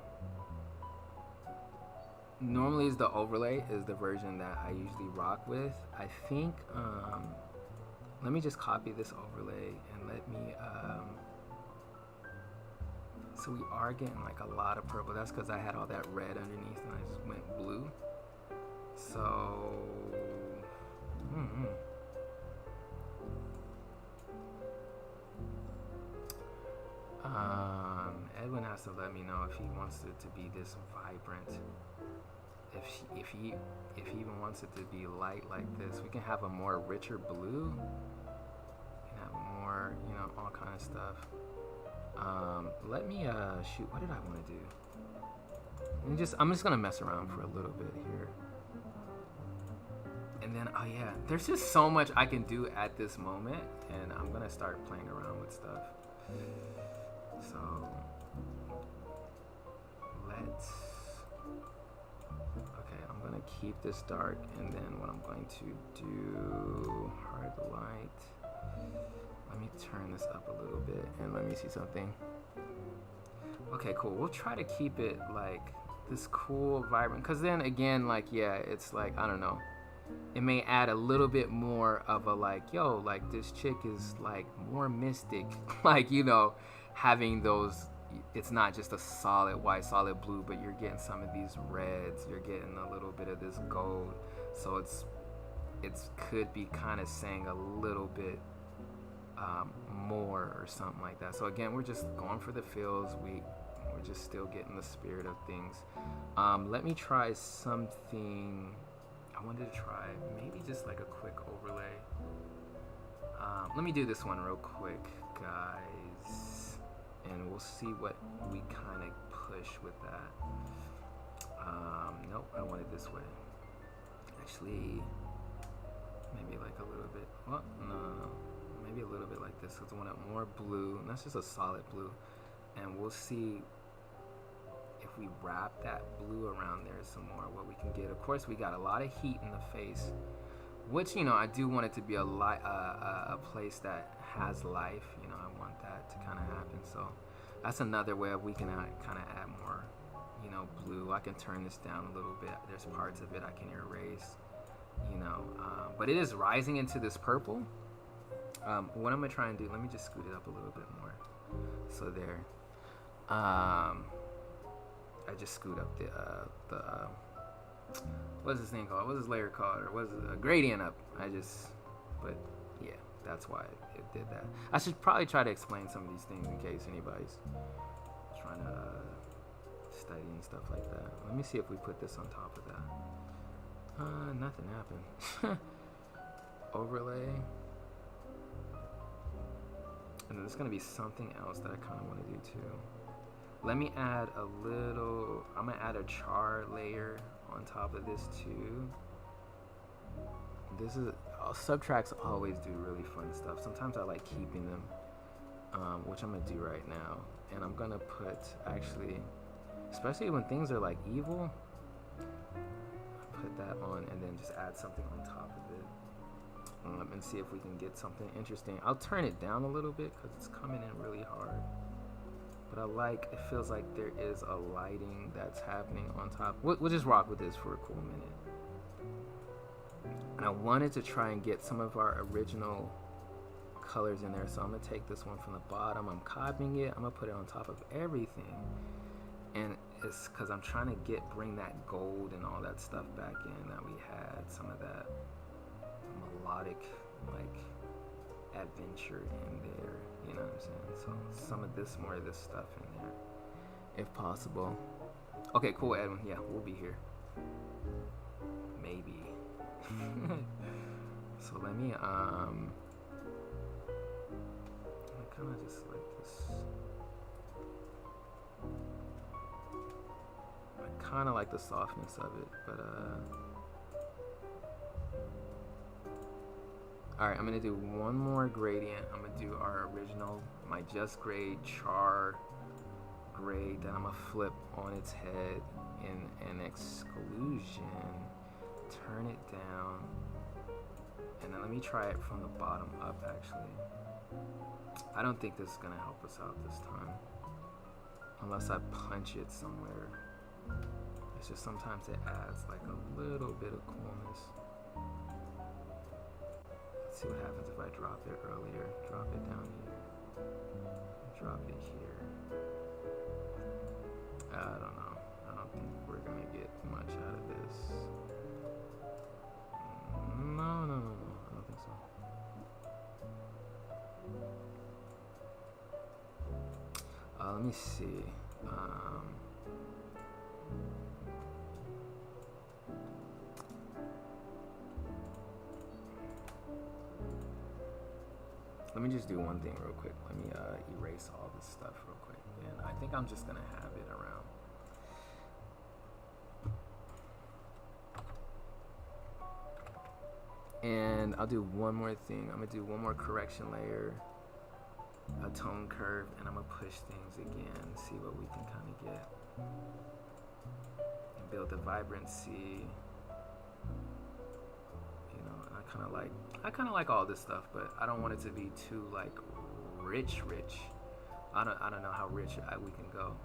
Normally, is the overlay is the version that I usually rock with. I think. Let me just copy this overlay and let me. So we are getting like a lot of purple. That's because I had all that red underneath and I just went blue. So, Edwin has to let me know if he wants it to be this vibrant. If he even wants it to be light like this, we can have a more richer blue. We can have more, you know, all kind of stuff. Let me shoot. What did I want to do? I'm just gonna mess around for a little bit here, and then oh yeah, there's just so much I can do at this moment, and I'm gonna start playing around with stuff. So okay, I'm gonna keep this dark, and then what I'm going to do, hard light. Let me turn this up a little bit and let me see something. Okay, cool. We'll try to keep it like this cool, vibrant, because then again, like, yeah, it's like, I don't know. It may add a little bit more of a like, yo, like this chick is like more mystic. Like, you know, having those, it's not just a solid white, solid blue, but you're getting some of these reds. You're getting a little bit of this gold. So it's could be kind of saying a little bit more or something like that. So again, we're just going for the feels. We're just still getting the spirit of things. Let me try something. I wanted to try maybe just like a quick overlay. Let me do this one real quick, guys, and we'll see what we kind of push with that. Nope, I want it this way. Actually, maybe like a little bit. Well, no. Maybe a little bit like this, because I want it more blue, and that's just a solid blue. And we'll see if we wrap that blue around there some more, what we can get. Of course, we got a lot of heat in the face, which, you know, I do want it to be a place that has life. You know, I want that to kind of happen. So that's another way we can kind of add more, you know, blue. I can turn this down a little bit. There's parts of it I can erase, you know, but it is rising into this purple. What I'm gonna try and do, let me just scoot it up a little bit more. So there. I just scoot up what's this thing called? What's this layer called? Or what's a gradient up? But yeah, that's why it did that. I should probably try to explain some of these things in case anybody's trying to study and stuff like that. Let me see if we put this on top of that. Nothing happened. Overlay. And there's gonna be something else that I kind of want to do too. Let me add a little, I'm gonna add a char layer on top of this too. This is, subtracts always do really fun stuff. Sometimes I like keeping them, which I'm gonna do right now. And I'm gonna put, actually, especially when things are like evil, put that on and then just add something on top of it. And see if we can get something interesting. I'll turn it down a little bit because it's coming in really hard. But I like, it feels like there is a lighting that's happening on top. We'll just rock with this for a cool minute. And I wanted to try and get some of our original colors in there. So I'm gonna take this one from the bottom. I'm copying it. I'm gonna put it on top of everything. And it's because I'm trying to bring that gold and all that stuff back in that we had. Some of that melodic, like, adventure in there, you know what I'm saying? So some of this, more of this stuff in there, if possible. Okay, cool, Edwin. Yeah, we'll be here. Maybe. So let me kind of just like this. I kind of like the softness of it, but alright, I'm gonna do one more gradient. I'm gonna do our original, my just grade char grade that I'm gonna flip on its head in an exclusion, turn it down, and then let me try it from the bottom up actually. I don't think this is gonna help us out this time, unless I punch it somewhere. It's just sometimes it adds like a little bit of coolness. See what happens if I drop it earlier. Drop it down here. Drop it here. I don't know. I don't think we're gonna get much out of this. No. I don't think so. Let me see. Let me just do one thing real quick. Let me erase all this stuff real quick. And I think I'm just gonna have it around. And I'll do one more thing. I'm gonna do one more correction layer, a tone curve, and I'm gonna push things again, see what we can kind of get. And build the vibrancy. You know, and I kind of like all this stuff, but I don't want it to be too like rich. I don't know how rich we can go.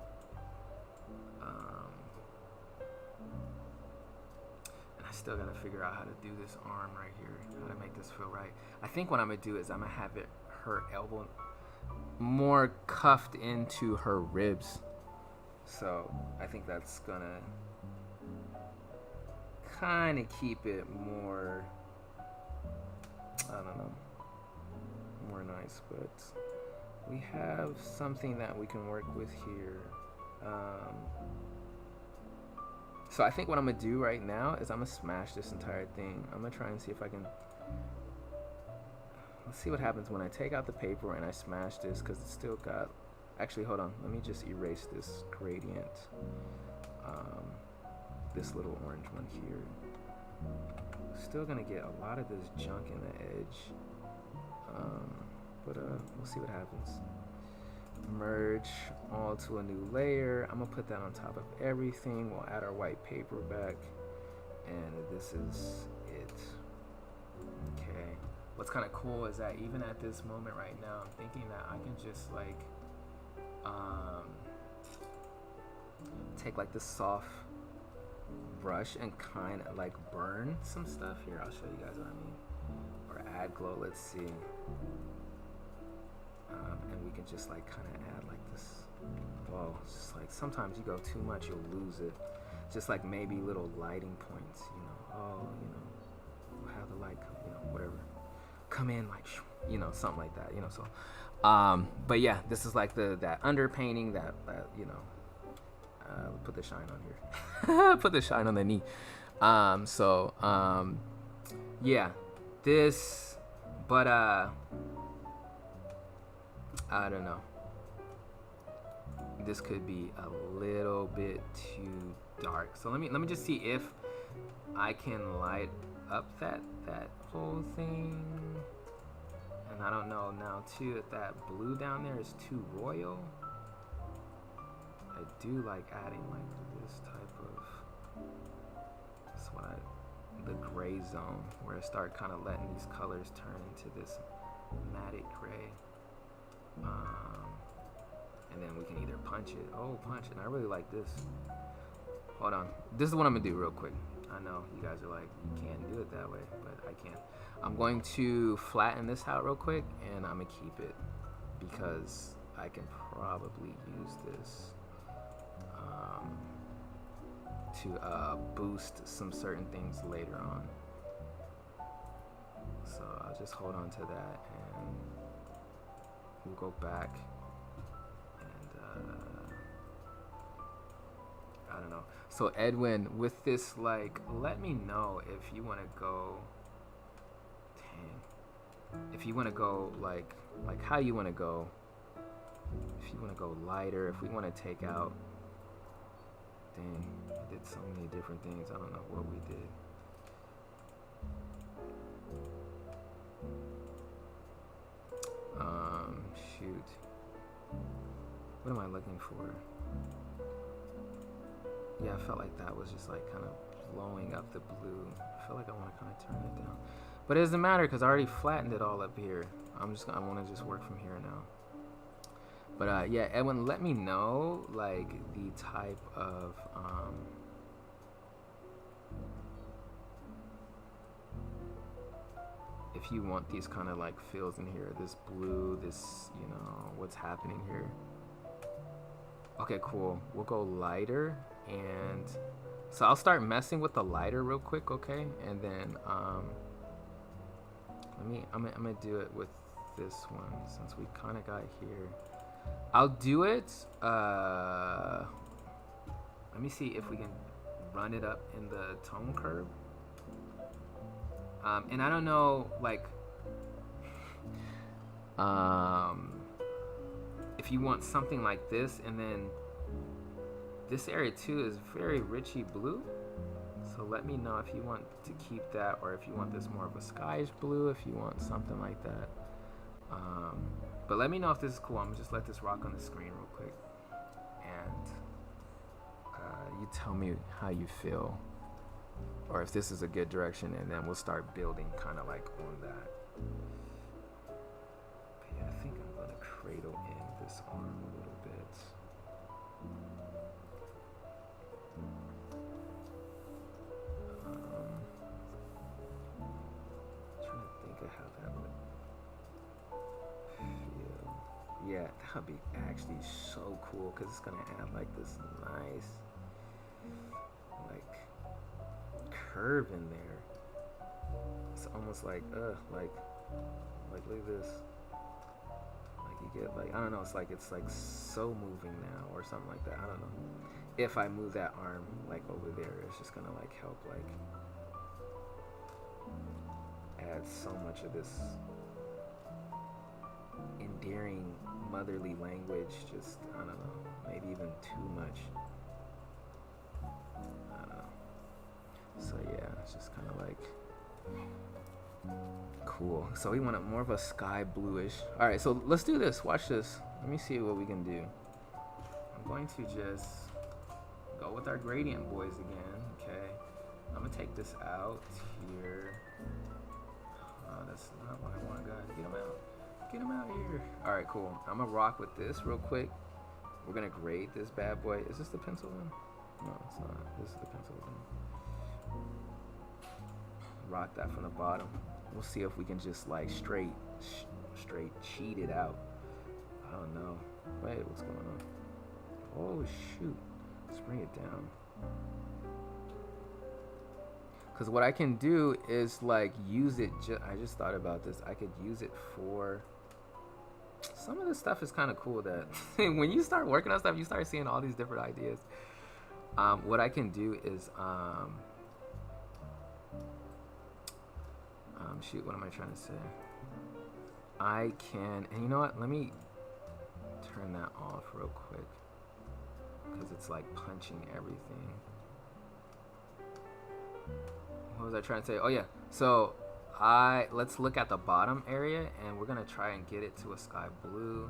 And I still gotta figure out how to do this arm right here, how to make this feel right. I think what I'm gonna do is I'm gonna have her elbow more cuffed into her ribs. So I think that's gonna kind of keep it more, I don't know, more nice, but we have something that we can work with here. So I think what I'm gonna do right now is I'm gonna smash this entire thing. I'm gonna try and see if I can, let's see what happens when I take out the paper and I smash this, because it's still got, actually hold on, let me just erase this gradient, this little orange one here. Still gonna get a lot of this junk in the edge, but we'll see what happens. Merge all to a new layer. I'm gonna put that on top of everything. We'll add our white paper back, and this is it. Okay, what's kind of cool is that even at this moment right now, I'm thinking that I can just like take like this soft brush and kind of like burn some stuff here. I'll show you guys what I mean. Or add glow, let's see. And we can just like kind of add like this glow. It's just like sometimes you go too much, you'll lose it. just like maybe little lighting points, you know. Oh, you know, we'll have the light come, you know, whatever, come in like, you know, something like that, you know. So but yeah, this is like that underpainting that you know, put the shine on here. Put the shine on the knee. Yeah, this, but I don't know, this could be a little bit too dark. So let me just see if I can light up that whole thing. And I don't know now too if that blue down there is too royal. I do like adding like this type of, that's what the gray zone, where I start kind of letting these colors turn into this matte gray. And then we can either punch it. Oh, punch it. And I really like this. Hold on. This is what I'm gonna do real quick. I know you guys are like, you can't do it that way, but I can. I'm going to flatten this out real quick, and I'm gonna keep it because I can probably use this to boost some certain things later on. So I'll just hold on to that, and we'll go back. I don't know. So Edwin, with this, like, let me know if you want to go. Dang. If you want to go like how you want to go. If you want to go lighter, if we want to take out. Dang, I did so many different things. I don't know what we did. Shoot. What am I looking for? Yeah, I felt like that was just like kind of blowing up the blue. I feel like I want to kind of turn it down, but it doesn't matter because I already flattened it all up here. I want to just work from here now. But yeah, Edwin, let me know like the type of if you want these kind of like fills in here, this blue, this, you know, what's happening here. Okay, cool. We'll go lighter, and so I'll start messing with the lighter real quick, okay? And then I'm gonna do it with this one since we kind of got here. I'll do it. Let me see if we can run it up in the tone curve. And I don't know, like, if you want something like this, and then this area too is very richy blue. So let me know if you want to keep that, or if you want this more of a skyish blue, if you want something like that. But let me know if this is cool. I'm gonna just let this rock on the screen real quick, and you tell me how you feel, or if this is a good direction, and then we'll start building kind of like on that. But yeah, I think I'm gonna cradle in this arm a little bit. Trying to think of how that would feel. Yeah, that would be actually so cool because it's gonna add like this nice like curve in there. It's almost like like look at this. Like you get like, I don't know, it's like so moving now or something like that. I don't know. If I move that arm like over there, it's just gonna like help like add so much of this endearing motherly language. Just, I don't know, maybe even too much. I don't know. So yeah, it's just kind of like cool. So we want it more of a sky bluish. All right, so let's do this. Watch this. Let me see what we can do. I'm going to just go with our gradient boys again. Okay, I'm gonna take this out here. Oh, that's not what I want, guys. Get them out. Get them out here. All right, cool. I'm gonna rock with this real quick. We're gonna grade this bad boy. Is this the pencil one? No, it's not. This is the pencil one. Rock that from the bottom. We'll see if we can just like straight cheat it out. I don't know. Wait, what's going on? Oh shoot. Let's bring it down. Because what I can do is like use it. I just thought about this. I could use it for some of this stuff. Is kind of cool that when you start working on stuff, you start seeing all these different ideas. What I can do is shoot. What am I trying to say? I can, and you know what? Let me turn that off real quick because it's like punching everything. What was I trying to say? Oh yeah. So let's look at the bottom area, and we're gonna try and get it to a sky blue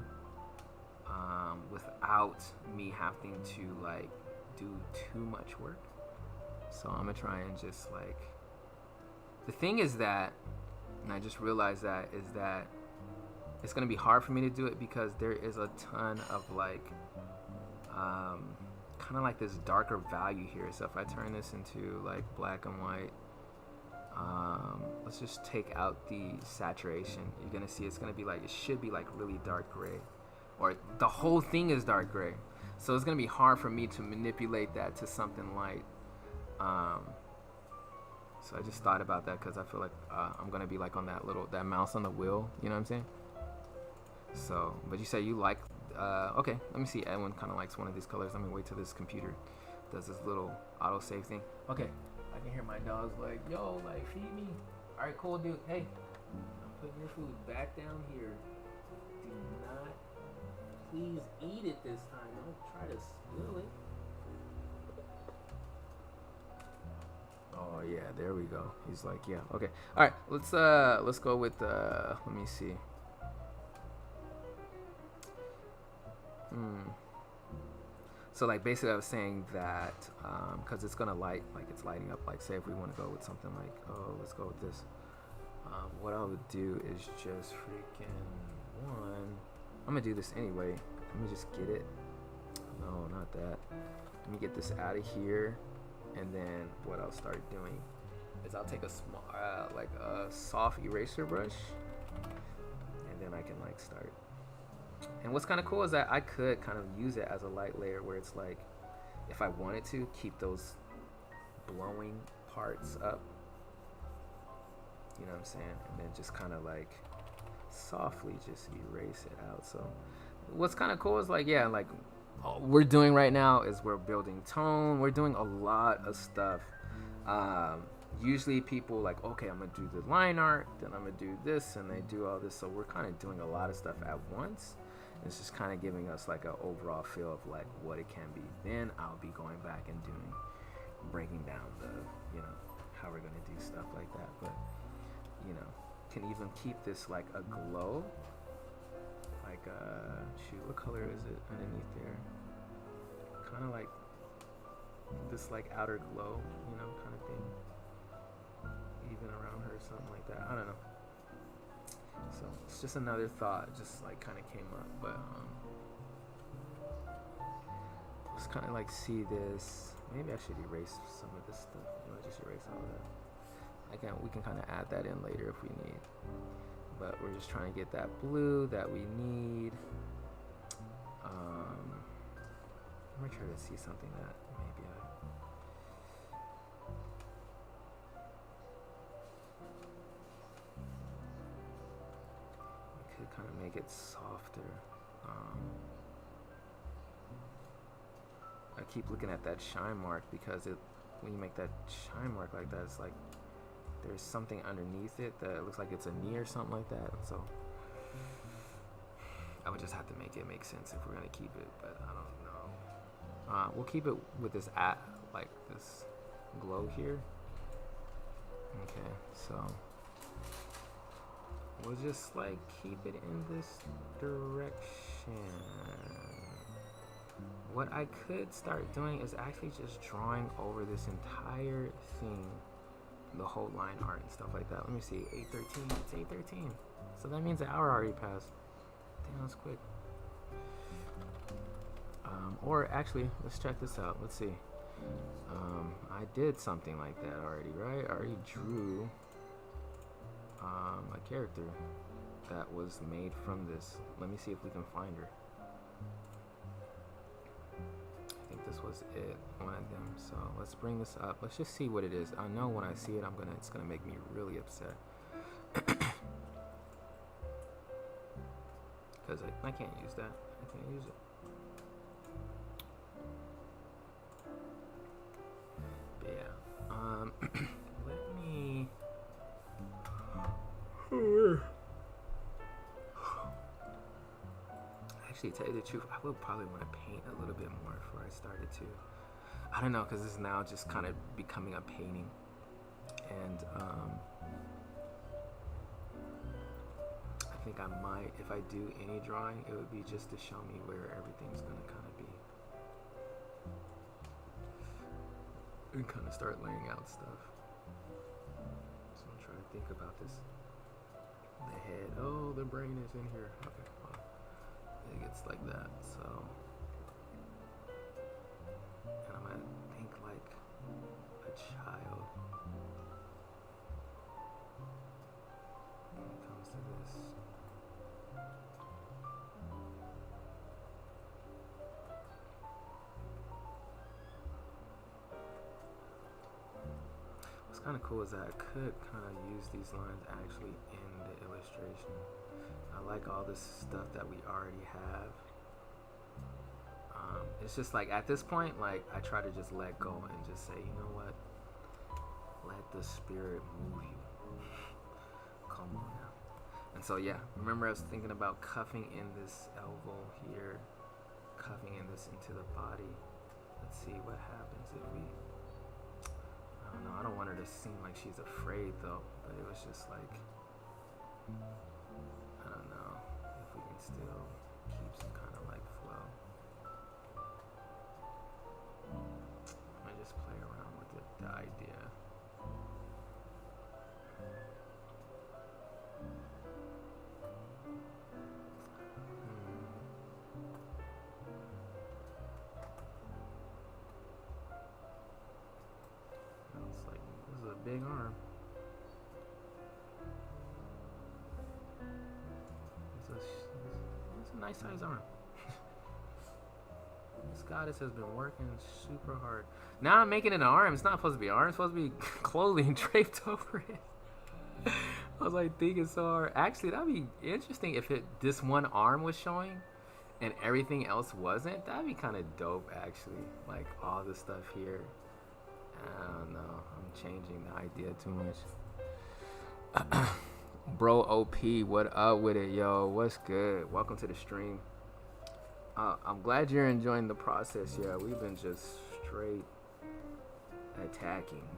without me having to like do too much work. So I'm gonna try and just like, the thing is that, and I just realized that, is that it's gonna be hard for me to do it because there is a ton of like kind of like this darker value here. So if I turn this into like black and white, let's just take out the saturation. You're gonna see it's gonna be like, it should be like really dark gray, or the whole thing is dark gray. So it's gonna be hard for me to manipulate that to something light. So I just thought about that because I feel like I'm gonna be like on that mouse on the wheel. You know what I'm saying? So, but you say you like, okay, let me see. Edwin kind of likes one of these colors. Let me wait till this computer does this little auto save thing. Okay, I can hear my dogs like, yo, like feed me. All right, cool, dude. Hey, I'm putting your food back down here. Do not, please eat it this time. Don't try to spill it. Oh yeah, there we go. He's like, yeah, okay. All right, let's go with let me see. So like basically I was saying that because it's gonna light, like it's lighting up, like say if we want to go with something like, oh, let's go with this, what I would do is just freaking I'm gonna do this anyway. Let me just get it. No, not that. Let me get this out of here, and then what I'll start doing is I'll take a small like a soft eraser brush, and then I can like start. And what's kind of cool is that I could kind of use it as a light layer where it's like, if I wanted to, keep those blowing parts up. You know what I'm saying? And then just kind of like softly just erase it out. So what's kind of cool is like, yeah, like all we're doing right now is we're building tone. We're doing a lot of stuff. Usually people like, okay, I'm gonna do the line art, then I'm gonna do this, and they do all this. So we're kind of doing a lot of stuff at once. It's just kind of giving us like an overall feel of like what it can be. Then I'll be going back and breaking down the, you know, how we're gonna do stuff like that. But you know, can even keep this like a glow. Like shoot, what color is it underneath there? Kind of like this like outer glow, you know, kind of thing. Even around her, something like that. I don't know. So it's just another thought, just like kind of came up, but just kind of like see this. Maybe I should erase some of this stuff. You know, just erase all that. We can kind of add that in later if we need. But we're just trying to get that blue that we need. I'm gonna try to see something that maybe kind of make it softer. I keep looking at that shine mark because when you make that shine mark like that, it's like there's something underneath it that looks like it's a knee or something like that. So I would just have to make it make sense if we're gonna keep it, but I don't know. We'll keep it with this like this glow here. Okay, so we'll just like keep it in this direction. What I could start doing is actually just drawing over this entire thing, the whole line art and stuff like that. Let me see, 8:13. It's 8:13. So that means an hour already passed. Damn, that's quick. Or actually, let's check this out. Let's see. I did something like that already, right? I already drew a character that was made from this. Let me see if we can find her. I think this was it, one of them. So let's bring this up. Let's just see what it is. I know when I see it, it's gonna make me really upset. Because I can't use that. I can't use it. But yeah. Let me. Actually, tell you the truth, I would probably want to paint a little bit more before I started to. I don't know, because this is now just kind of becoming a painting. And I think I might, if I do any drawing, it would be just to show me where everything's going to kind of be. And kind of start laying out stuff. So I'm trying to think about this. The head, oh, the brain is in here. Okay, well, it gets like that, so. And I'm gonna think like a child when it comes to this. What's kind of cool is that I could kind of use these lines actually in the illustration. I like all this stuff that we already have. It's just like at this point, like I try to just let go and just say, you know what? Let the spirit move you. Come on now. And so yeah, remember I was thinking about cuffing in this elbow here, cuffing in this into the body. Let's see what happens if we. I don't know. I don't want her to seem like she's afraid though, but it was just like, I don't know if we can still keep some kind of like flow. I might just play around with the idea. It's like, this is a big arm. It's a nice size arm. This goddess has been working super hard. Now I'm making it an arm. It's not supposed to be an arm. It's supposed to be clothing draped over it. I was like thinking so hard. Actually, that'd be interesting if this one arm was showing and everything else wasn't. That'd be kind of dope, actually. Like all the stuff here. I don't know. I'm changing the idea too much. Bro OP, what up with it, yo? What's good? Welcome to the stream. I'm glad you're enjoying the process. Yeah, we've been just straight attacking.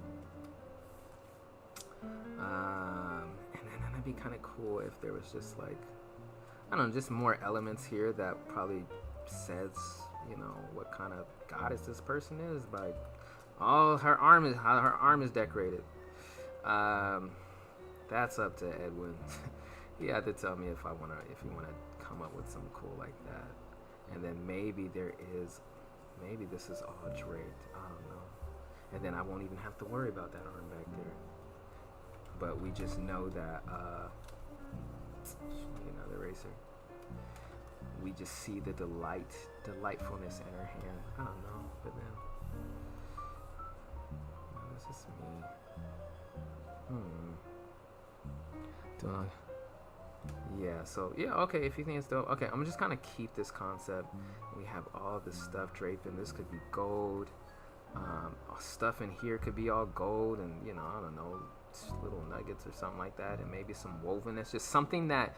And then that'd be kind of cool if there was just like, I don't know, just more elements here that probably says, you know, what kind of goddess this person is by how her arm is decorated. That's up to Edwin. He had to tell me if you wanna come up with something cool like that. And then maybe this is all draped. I don't know. And then I won't even have to worry about that arm back there. But we just know that another eraser. We just see the delightfulness in her hand. I don't know, but then this is me. Yeah, so yeah, okay, if you think it's dope, okay, I'm just gonna keep this concept. We have all this stuff draping. This could be gold. Stuff in here could be all gold, and you know, I don't know, little nuggets or something like that, and maybe some wovenness, just something that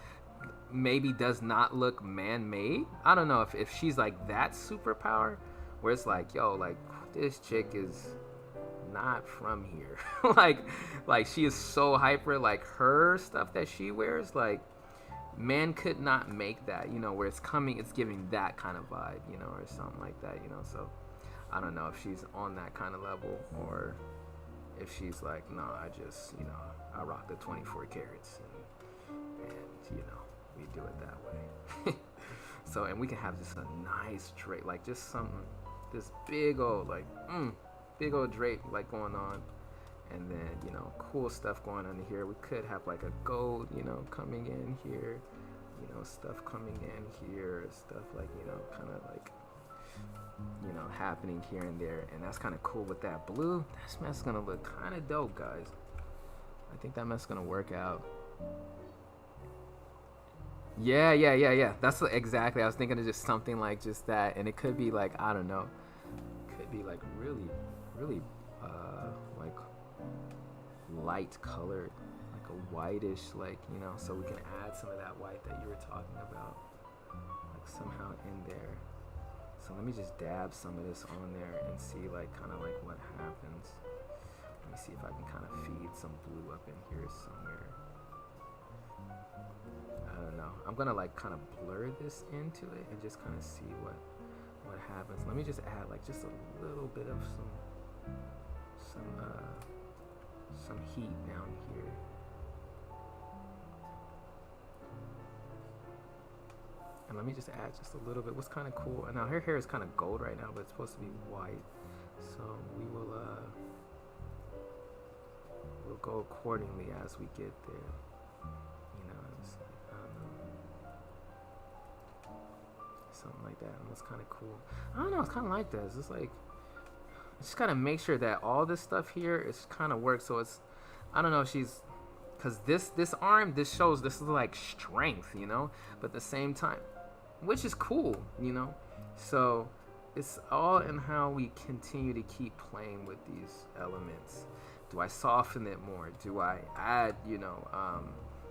maybe does not look man-made. I don't know if she's like that superpower, where it's like, yo, like this chick is not from here. like she is so hyper, like her stuff that she wears, like man could not make that, you know, where it's giving that kind of vibe, you know, or something like that, you know. So I don't know if she's on that kind of level, or if she's like, no, I just, you know, I rock the 24 carats and you know, we do it that way. So, and we can have just a nice drape, like just something, this big old drape like going on, and then, you know, cool stuff going on here. We could have like a gold, you know, coming in here, you know, stuff coming in here, stuff like, you know, kind of like you know, happening here and there, and that's kind of cool with that blue. This mess is gonna look kind of dope, guys. I think that mess is gonna work out. Yeah. That's exactly. I was thinking of just something like just that, and it could be like, I don't know, could be like really, really, like light colored, like a whitish, like, you know, so we can add some of that white that you were talking about, like somehow in there. So let me just dab some of this on there and see like kind of like what happens. Let me see if I can kind of feed some blue up in here somewhere. I don't know. I'm gonna like kind of blur this into it and just kind of see what happens. Let me just add like just a little bit of some heat down here. And let me just add just a little bit. What's kind of cool, and now her hair is kind of gold right now, but it's supposed to be white, so we'll go accordingly as we get there. You know, it's, I don't know, something like that. And it's kind of cool. I don't know, it's kind of like that. It's just like, just gotta make sure that all this stuff here is kind of works. So it's, I don't know if she's, because this arm, this shows this is like strength, you know, but at the same time, which is cool, you know. So it's all in how we continue to keep playing with these elements. Do I soften it more? Do I add, you know,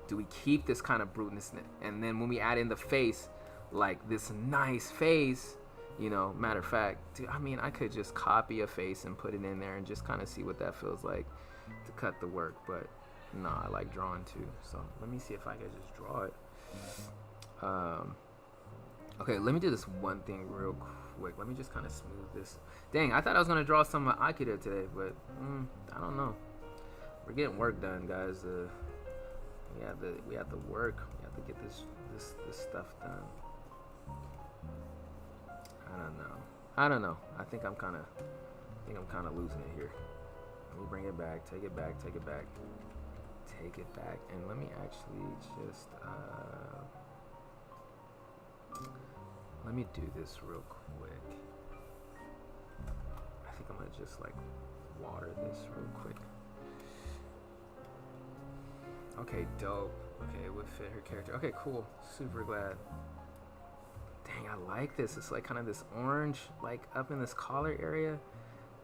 do we keep this kind of bruteness? And then when we add in the face, like this nice face, you know, matter of fact, dude, I mean, I could just copy a face and put it in there and just kind of see what that feels like to cut the work. But no, I like drawing too. So let me see if I can just draw it. Okay, let me do this one thing real quick. Let me just kind of smooth this. Dang, I thought I was gonna draw some Akira today, but I don't know. We're getting work done, guys. We have to work. We have to get this stuff done. I don't know. I think I'm kind of losing it here. Let me bring it back. Take it back. And let me actually just let me do this real quick. I think I'm gonna just like water this real quick. Okay, dope. Okay, it would fit her character. Okay, cool. Super glad. Dang, I like this. It's like kind of this orange, like up in this collar area,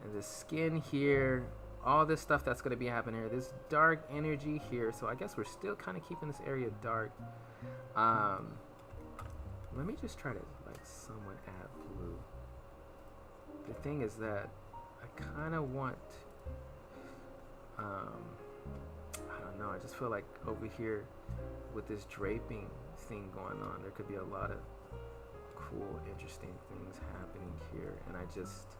and this skin here. All this stuff that's gonna be happening here. This dark energy here. So I guess we're still kind of keeping this area dark. Let me just try to like somewhat add blue. The thing is that I kind of want, I don't know, I just feel like over here with this draping thing going on, there could be a lot of cool, interesting things happening here, and I just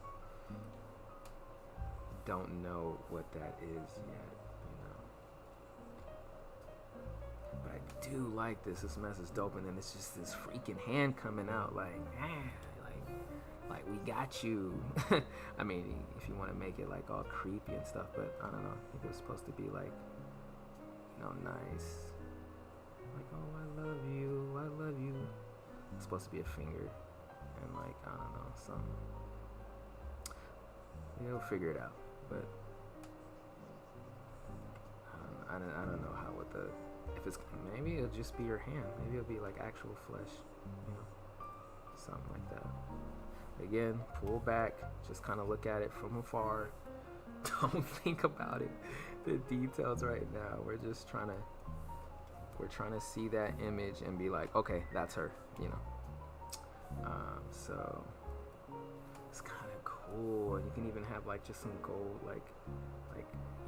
don't know what that is yet, you know. But I do like this. This mess is dope, and then it's just this freaking hand coming out, like we got you. I mean, if you want to make it like all creepy and stuff, but I don't know. I think it was supposed to be like, you know, nice. Like, oh, I love you. It's supposed to be a finger, and like, I don't know, something. We'll figure it out, but I don't know how with the, if it's, maybe it'll just be your hand. Maybe it'll be like actual flesh, you know, something like that. Again, pull back, just kind of look at it from afar. Don't think about it, the details right now. We're trying to see that image and be like, okay, that's her, you know. So it's kind of cool, and you can even have like just some gold, like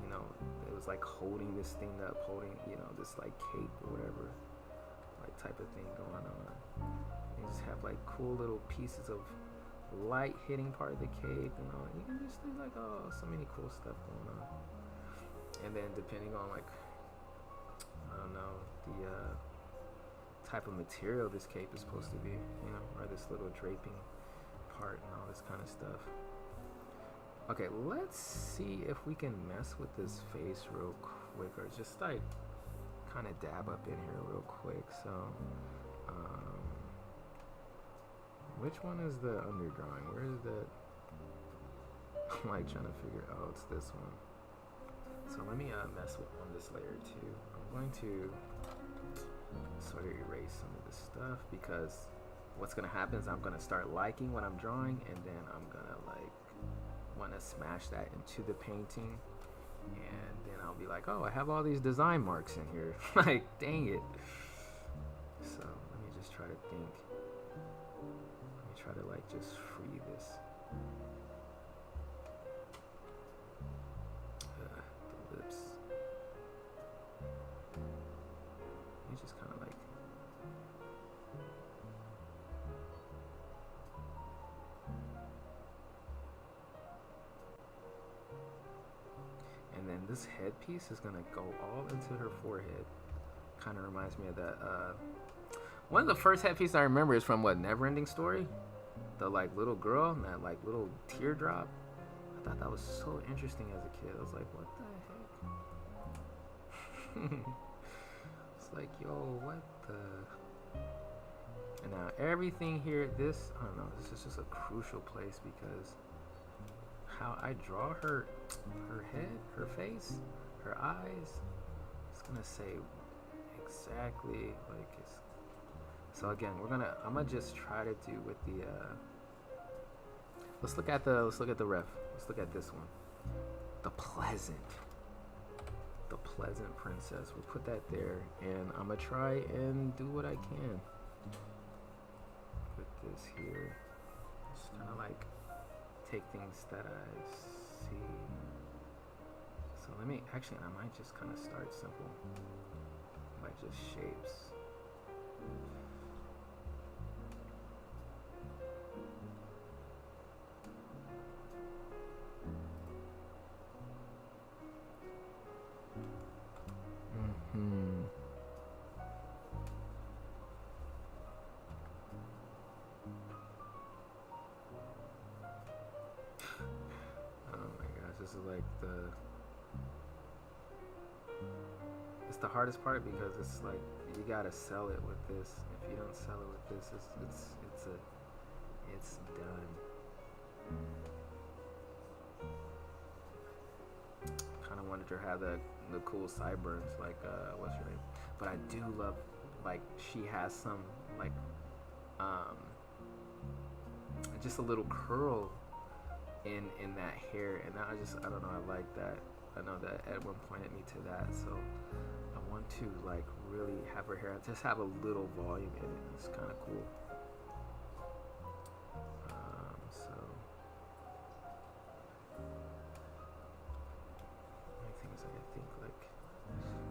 you know, it was like holding this thing up, holding, you know, this like cape or whatever, like type of thing going on. You just have like cool little pieces of light hitting part of the cape, and all. You can just do like, oh, so many cool stuff going on. And then depending on like, I don't know, the type of material this cape is supposed to be, you know, or this little draping part and all this kind of stuff. Okay, let's see if we can mess with this face real quick, or just like kind of dab up in here real quick. So Which one is the underdrawing? Where is that? I'm like trying to figure. Oh, it's this one. So let me mess with on this layer too. I'm going to sort of erase some of this stuff because what's gonna happen is I'm gonna start liking what I'm drawing, and then I'm gonna like want to smash that into the painting, and then I'll be like, oh, I have all these design marks in here. Like, dang it. So let me just try to think. Let me try to like just free this. The lips. Let me just kind of like. And then this headpiece is gonna go all into her forehead. Kind of reminds me of that. One of the first headpieces I remember is from what, Neverending Story? The like little girl and that like little teardrop. I thought that was so interesting as a kid. I was like, what the heck? It's like, yo, what the? And now everything here, this, I don't know, this is just a crucial place because how I draw her head, her face, her eyes, it's gonna say exactly like it's. So again, I'm gonna just try to do with the let's look at the ref. Let's look at this one. The pleasant princess. We'll put that there, and I'm gonna try and do what I can with this here. Just kind of like take things that I see. So let me I might just kind of start simple by just shapes. This is like it's the hardest part because it's like you gotta sell it with this. If you don't sell it with this, it's done. Kind of wanted to have the cool sideburns like what's her name, but I do love like she has some like just a little curl in that hair, and I don't know, I like that. I know that Edwin pointed me to that, so I want to like really have her hair just have a little volume in it. It's kind of cool. So one thing is, I think like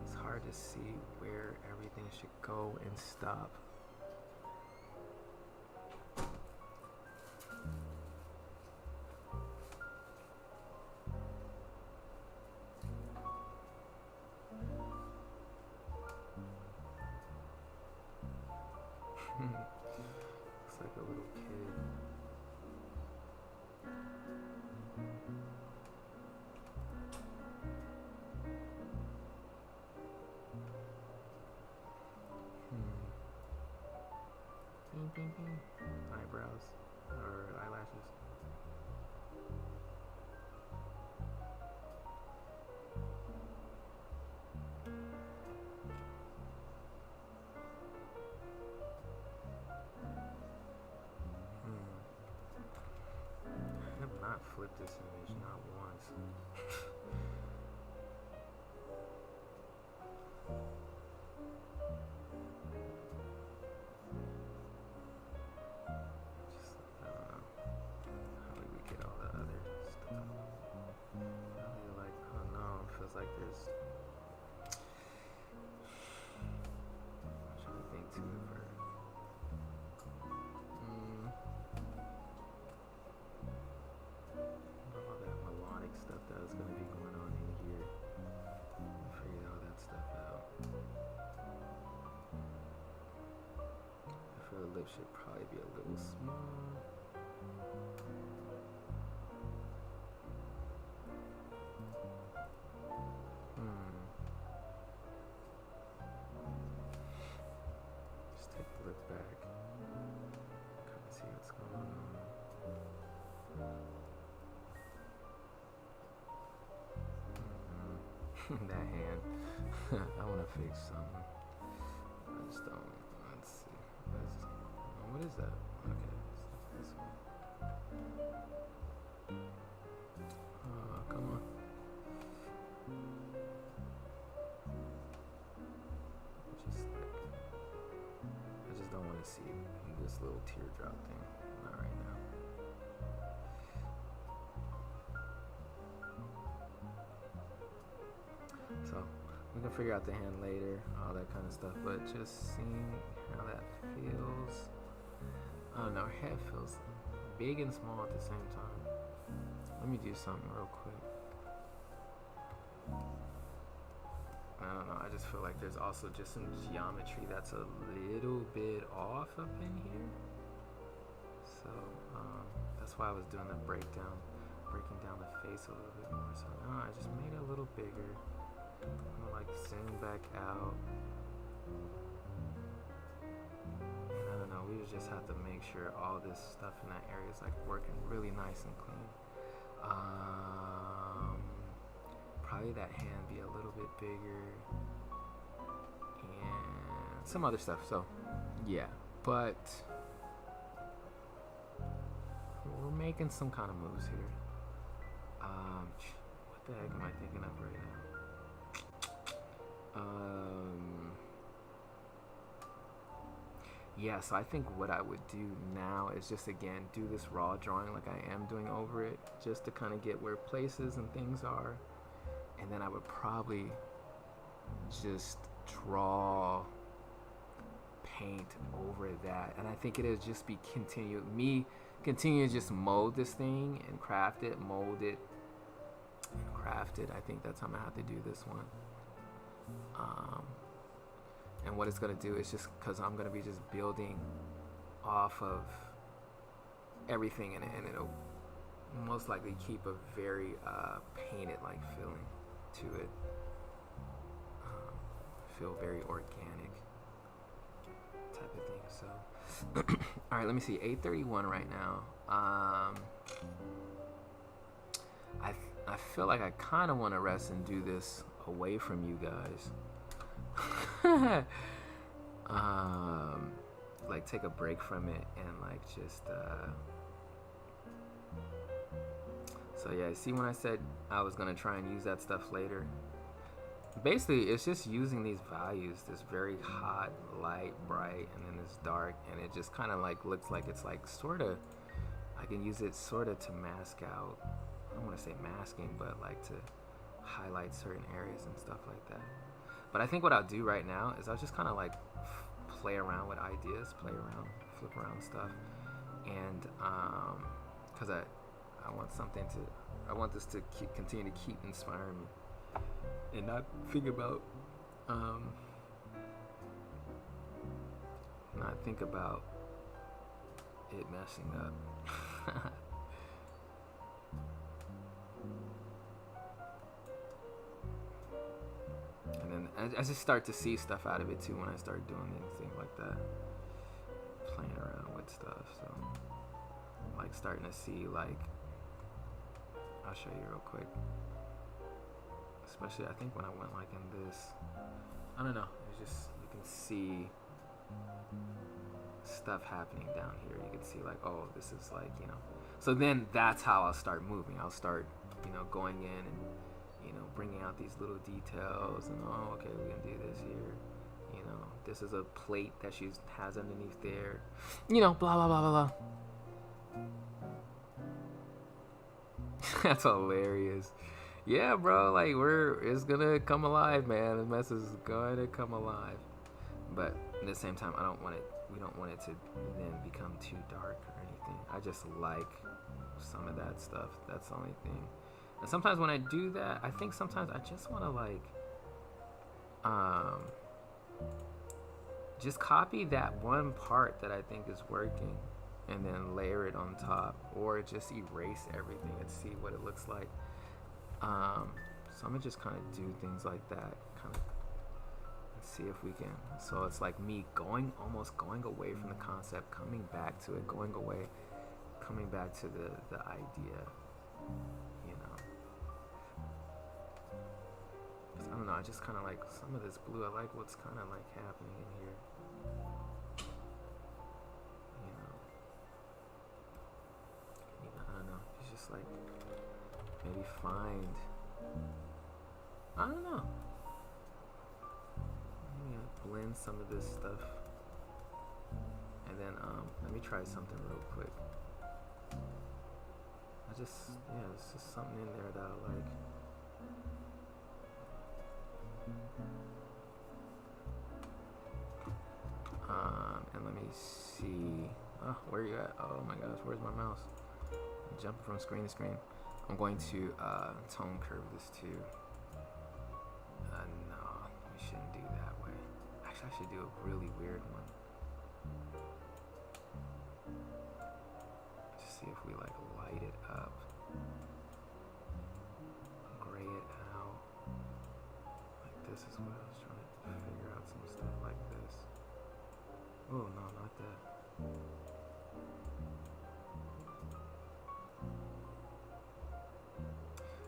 it's hard to see where everything should go and stop. Looks like a little kid. Bing, bing, bing. Eyebrows or eyelashes. Flip this image not once. Just, I don't know how we get all the other stuff. Really like, I don't know, it feels like there's I'm trying to think too for stuff that is going to be going on in here. Figure all that stuff out. I feel the lips should probably be a little small. Just take the lip back. Kind of see what's going on. That hand. I want to fix something. I just don't. Let's see. What is that? Okay. This one. Oh, come on. I just don't want to see this little teardrop thing. Not right now. So we can figure out the hand later, all that kind of stuff. But just seeing how that feels. I don't know. Her head feels big and small at the same time. Let me do something real quick. I don't know. I just feel like there's also just some geometry that's a little bit off up in here. So that's why I was doing the breaking down the face a little bit more. So now I just made it a little bigger. I'm gonna like zoom back out. And I don't know. We just have to make sure all this stuff in that area is like working really nice and clean. Probably that hand be a little bit bigger and some other stuff. So yeah, but we're making some kind of moves here. What the heck am I thinking of right now? Yeah, so I think what I would do now is just again do this raw drawing like I am doing over it, just to kind of get where places and things are. And then I would probably just draw paint over that. And I think it is just be continue to just mold this thing and craft it, mold it and craft it. I think that's how I'm gonna have to do this one. And what it's gonna do is just because I'm gonna be just building off of everything in it, and it'll most likely keep a very painted like feeling to it. Feel very organic type of thing. So all right, let me see. 8:31 right now. I feel like I kind of want to rest and do this away from you guys. Like take a break from it and like just so yeah, see when I said I was gonna try and use that stuff later, basically it's just using these values, this very hot, light, bright, and then this dark, and it just kind of like looks like it's like sort of, I can use it sort of to mask out, I don't want to say masking, but like to highlight certain areas and stuff like that. But I think what I'll do right now is I'll just kind of like play around with ideas, flip around stuff, and because I want this to continue to keep inspiring me, and not think about it messing up. And then I just start to see stuff out of it too when I start doing things like that, playing around with stuff. So I'm like starting to see, like, I'll show you real quick. Especially I think when I went like in this, I don't know, it's just, you can see stuff happening down here. You can see like, oh, this is like, you know. So then that's how I'll start moving. I'll start, you know, going in and, you know, bringing out these little details, and oh, okay, we can do this here. You know, this is a plate that she has underneath there. You know, blah blah blah blah blah. That's hilarious. Yeah, bro. Like it's gonna come alive, man. The mess is gonna come alive. But at the same time, we don't want it to then become too dark or anything. I just like some of that stuff. That's the only thing. And sometimes when I do that, I think sometimes I just want to like just copy that one part that I think is working and then layer it on top, or just erase everything and see what it looks like. So I'm gonna just kind of do things like that, kind of, and see if we can. So it's like me almost going away from the concept, coming back to it, coming back to the idea, you know. I don't know, I just kind of like some of this blue. I like what's kind of like happening in here. You know, I don't know. It's just like maybe find. I don't know. Maybe I'll blend some of this stuff, and then let me try something real quick. There's just something in there that I like. And let me see. Oh, where are you at? Oh my gosh, where's my mouse? I'm jumping from screen to screen. I'm going to tone curve this too. No, we shouldn't do that way. Actually, I should do a really weird one. Just see if we like light it up, gray it out. Like this is what I was trying to figure out, some stuff like this. Oh no, not that.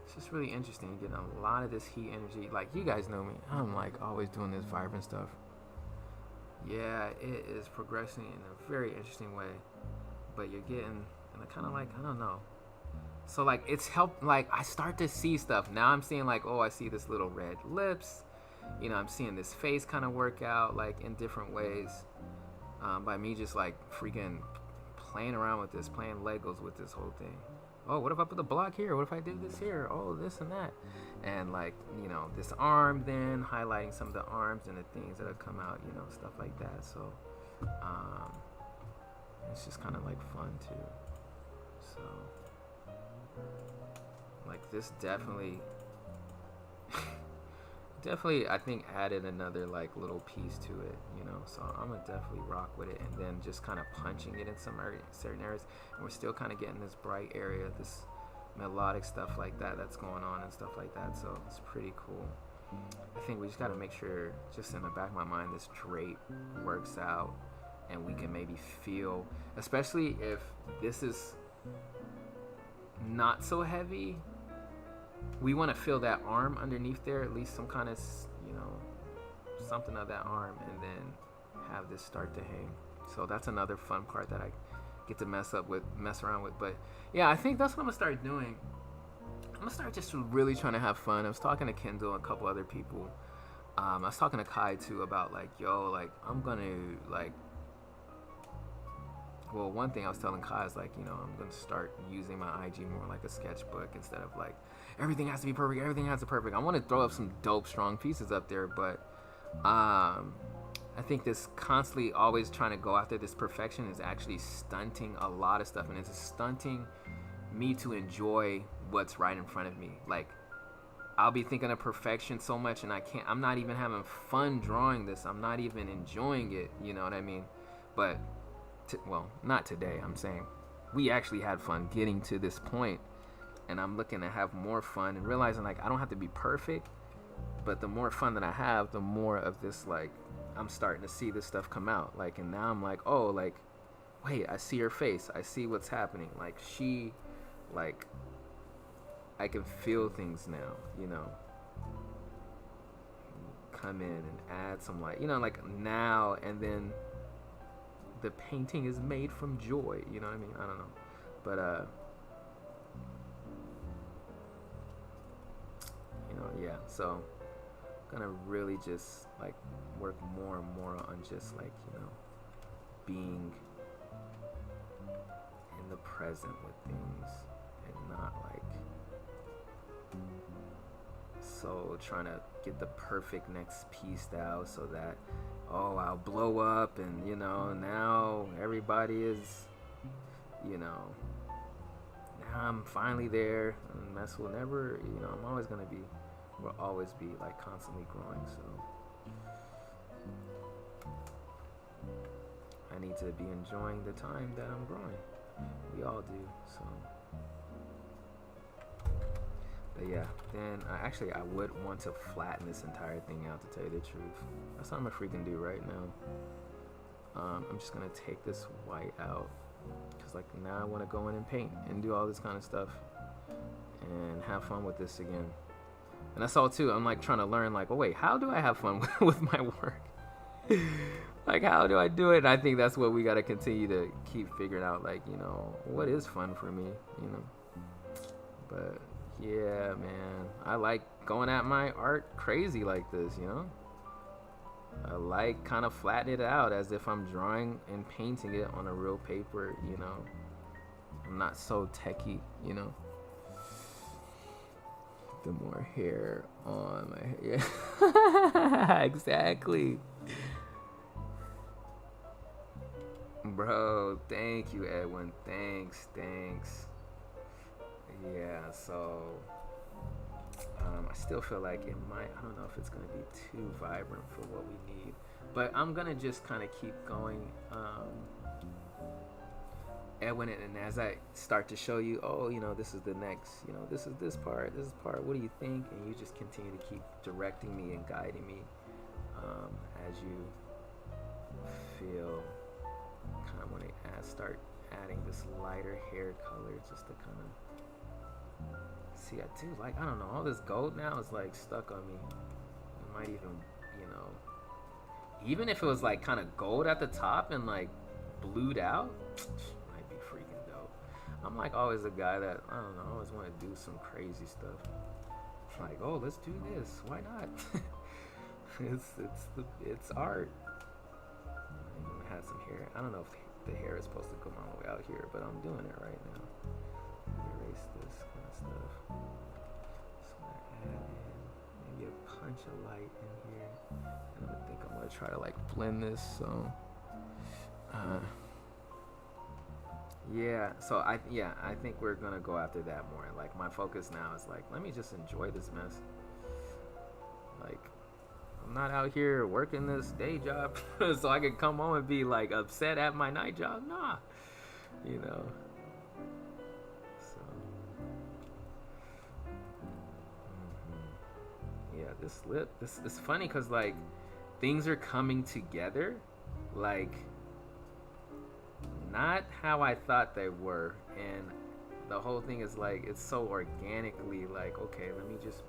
It's just really interesting getting a lot of this heat energy. Like, you guys know me, I'm like always doing this vibrant stuff. Yeah, it is progressing in a very interesting way, but you're getting, and I kind of like, I don't know. So like it's helped, like I start to see stuff. Now I'm seeing like, oh, I see this little red lips. You know, I'm seeing this face kind of work out like in different ways by me just like freaking playing around with this, playing Legos with this whole thing. Oh, what if I put the block here? What if I did this here? Oh, this and that. And like, you know, this arm, then highlighting some of the arms and the things that have come out, you know, stuff like that. So it's just kind of like fun too. So like this definitely I think added another like little piece to it, you know. So I'm gonna definitely rock with it, and then just kind of punching it in some certain areas, and we're still kind of getting this bright area, this melodic stuff like that that's going on and stuff like that. So it's pretty cool. I think we just got to make sure, just in the back of my mind, this drape works out, and we can maybe feel, especially if this is not so heavy, we want to feel that arm underneath there, at least some kind of, you know, something of that arm, and then have this start to hang. So that's another fun part that I get to mess around with. But yeah, I think that's what I'm gonna start doing. I'm gonna start just really trying to have fun. I was talking to Kendall and a couple other people. I was talking to Kai too about like, yo, like I'm gonna like, well, one thing I was telling Kai is like, you know, I'm gonna start using my IG more like a sketchbook instead of like everything has to be perfect, everything has to be perfect. I want to throw up some dope, strong pieces up there, but I think this constantly always trying to go after this perfection is actually stunting a lot of stuff, and it's stunting me to enjoy what's right in front of me. Like, I'll be thinking of perfection so much, and I'm not even having fun drawing this. I'm not even enjoying it, you know what I mean? But well, not today. I'm saying we actually had fun getting to this point, and I'm looking to have more fun and realizing like I don't have to be perfect, but the more fun that I have, the more of this, like, I'm starting to see this stuff come out. Like, and now I'm like, oh, like, wait, I see her face, I see what's happening. Like, she, like, I can feel things now, you know, come in and add some light, you know, like now, and then the painting is made from joy, you know what I mean? I don't know, but you know, yeah. So I'm gonna really just like work more and more on just like, you know, being in the present with things, and not like so trying to get the perfect next piece out so that, oh, I'll blow up, and you know, now everybody is, you know, now I'm finally there, and mess will never, you know, we'll always be like constantly growing. So I need to be enjoying the time that I'm growing. We all do. So but yeah, then I would want to flatten this entire thing out, to tell you the truth. That's what I'm gonna freaking do right now. I'm just gonna take this white out, because like now I want to go in and paint and do all this kind of stuff and have fun with this again. And that's all too. I'm like trying to learn like, oh wait, how do I have fun with my work? Like, how do I do it? And I think that's what we got to continue to keep figuring out, like, you know, what is fun for me, you know. But yeah, man, I like going at my art crazy like this, you know. I like kind of flattening it out as if I'm drawing and painting it on a real paper, you know. I'm not so techie, you know. The more hair on my hair. Yeah. Exactly. Bro, thank you, Edwin. Thanks. Yeah, so I still feel like it might, I don't know if it's going to be too vibrant for what we need, but I'm going to just kind of keep going. Edwin, and as I start to show you, oh, you know, this is the next, you know, this part, what do you think? And you just continue to keep directing me and guiding me as you feel kind of want to start adding this lighter hair color just to kind of see. I do like, I don't know, all this gold now is like stuck on me. It might even, you know, even if it was like kind of gold at the top and like blued out, might be freaking dope. I'm like always a guy that, I don't know, I always want to do some crazy stuff. Like, oh, let's do this, why not? it's art. I had some hair. I don't know if the hair is supposed to come all the way out here, but I'm doing it right now. Erase this kind of stuff. Just want to add in maybe a punch of light in here. And I think I'm going to try to like blend this. So, yeah. So I think we're going to go after that more. Like my focus now is like, let me just enjoy this mess. Like, I'm not out here working this day job so I can come home and be like upset at my night job. Nah, you know. So, yeah, this lip. This is funny because like things are coming together, like not how I thought they were, and the whole thing is like it's so organically like, okay, let me just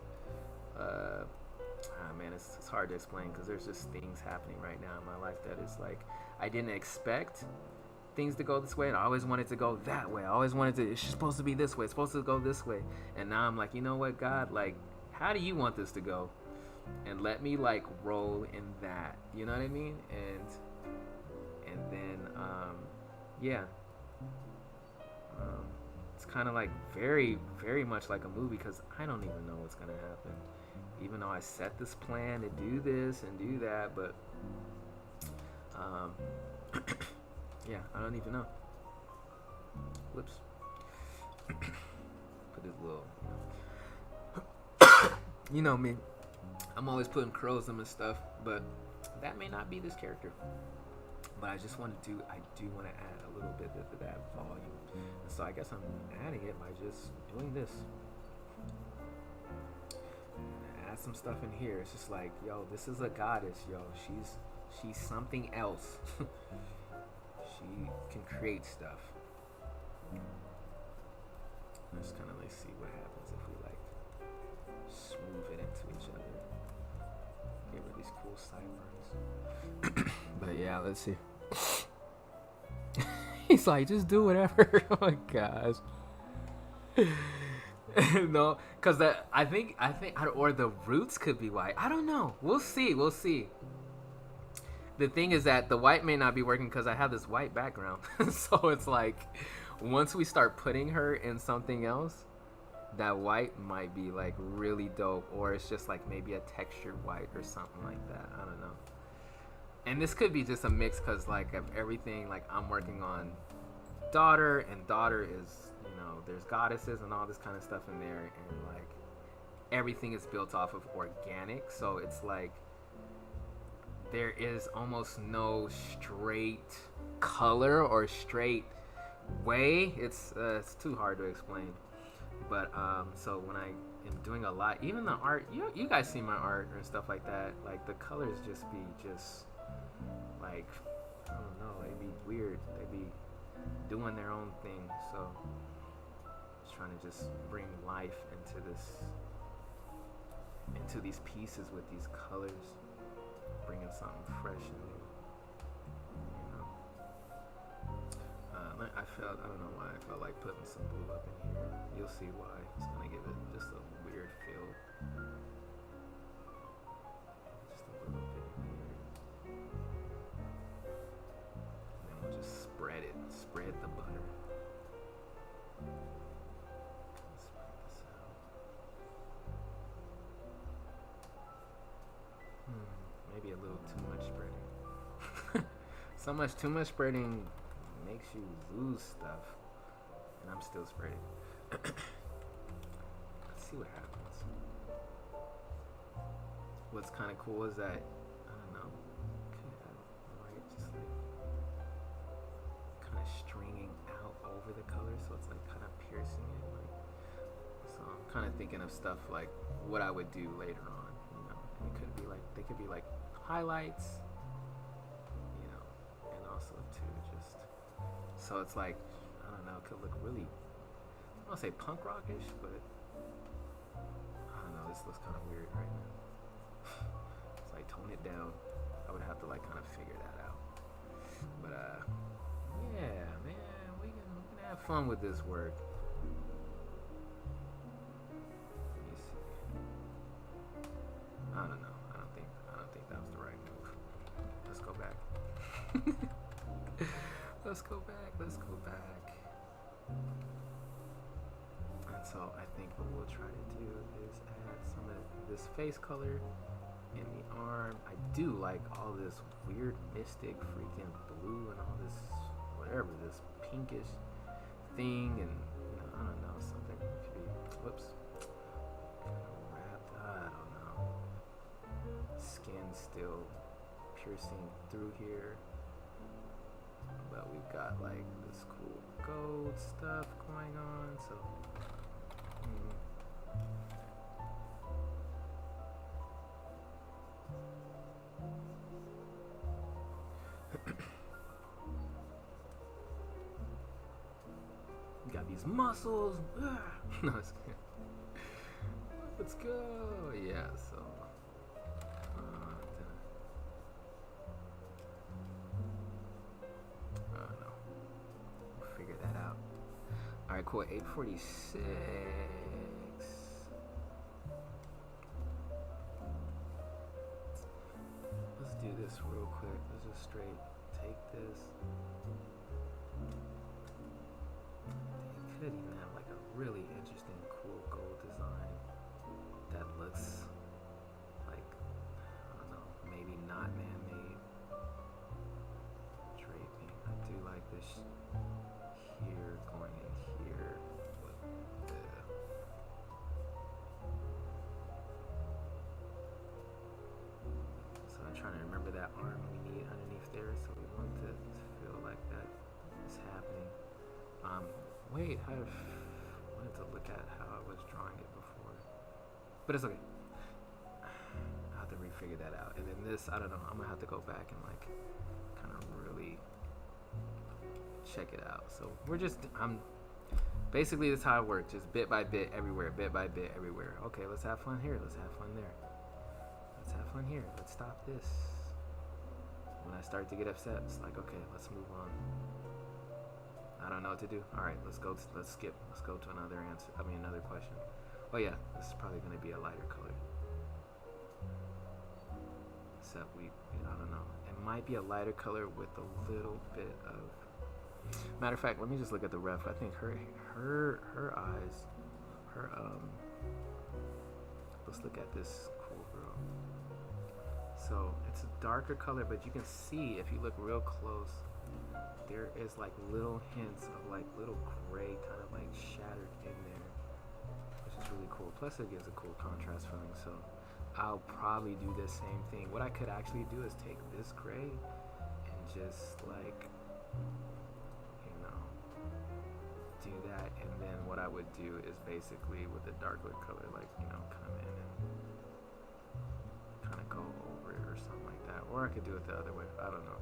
man, it's hard to explain because there's just things happening right now in my life that is like I didn't expect things to go this way, and I always wanted to go that way. I always wanted to, it's supposed to be this way, it's supposed to go this way, and now I'm like, you know what, God, like, how do you want this to go? And let me like roll in that, you know what I mean? And then yeah, it's kind of like very, very much like a movie because I don't even know what's gonna happen. Even though I set this plan to do this and do that, but yeah, I don't even know. Whoops. Put this little, you know me. I'm always putting curls in my stuff, but that may not be this character. But I just want to do, I do want to add a little bit of that volume. And so I guess I'm adding it by just doing this. Add some stuff in here. It's just like, yo, this is a goddess, yo. She's something else. She can create stuff. Let's kind of like see what happens if we like smooth it into each other. Give her these cool sideburns. But yeah, let's see. He's like, just do whatever. Oh my gosh. No, because I think, or the roots could be white. I don't know. We'll see. The thing is that the white may not be working because I have this white background. So it's like, once we start putting her in something else, that white might be like really dope, or it's just like maybe a textured white or something like that. I don't know. And this could be just a mix because like of everything, like I'm working on daughter, and daughter is, you know, there's goddesses and all this kind of stuff in there, and like everything is built off of organic, so it's like there is almost no straight color or straight way. It's too hard to explain. But so when I am doing a lot, even the art, you guys see my art and stuff like that, like the colors just like, I don't know, they'd be weird, they'd be doing their own thing. So just trying to just bring life into this into these pieces with these colors, bringing something fresh and new. You know, I don't know why I felt like putting some blue up in here. You'll see why. It's gonna give it just a weird feel. Just a little bit in here. And then we'll just spread it. Spread the butter. Spread this out. Maybe a little too much spreading. Too much spreading makes you lose stuff. And I'm still spreading. Let's see what happens. What's kind of cool is that, I don't know, could have right just like kind of stringing out over the color, so it's like kind of piercing it. Like, so I'm kind of thinking of stuff like what I would do later on, you know. And it could be like, they could be like highlights, you know, and also too just, so it's like, I don't know, it could look really, I don't want to say punk rockish, but I don't know, this looks kind of weird right now. It's like tone it down. I would have to like kind of figure that out. But yeah, man, we can have fun with this work. Let me see. I don't know. I don't think that was the right move. Let's go back. Let's go back. And so I think what we'll try to do is add some of this face color in the arm. I do like all this weird mystic freaking blue and all this whatever, this pinkish thing, and you know, I don't know, something to be, whoops, kind of wrapped, I don't know. Skin still piercing through here, but we've got like this cool gold stuff going on, so got these muscles. No, it's good. Let's go. Yeah, so no, we'll figure that out. All right, cool. 846. Let's do this real quick. Let's just straight take this. Could even have like a really interesting, cool gold design that looks like, I don't know, maybe not man-made draping. I do like this here going in here with the so I'm trying to remember that arm we need underneath there, so we want to feel like that is happening. Wait, I wanted to look at how I was drawing it before, but it's okay. I have to refigure that out. And then this, I don't know, I'm gonna have to go back and like kind of really check it out. So basically this is how it works, just bit by bit everywhere, bit by bit everywhere. Okay, let's have fun here, let's have fun there, let's have fun here, let's stop this. When I start to get upset, it's like, okay, let's move on. I don't know what to do. All right, let's skip. Let's go to another question. Oh yeah, this is probably going to be a lighter color. Except I don't know. It might be a lighter color with a little bit of. Matter of fact, let me just look at the ref. I think her eyes, let's look at this cool girl. So it's a darker color, but you can see if you look real close, there is like little hints of like little gray kind of like shattered in there, which is really cool. Plus it gives a cool contrast feeling, so I'll probably do the same thing. What I could actually do is take this gray and just like, you know, do that, and then what I would do is basically with a darker color, like, you know, come in and kind of go over it or something like that. Or I could do it the other way, I don't know.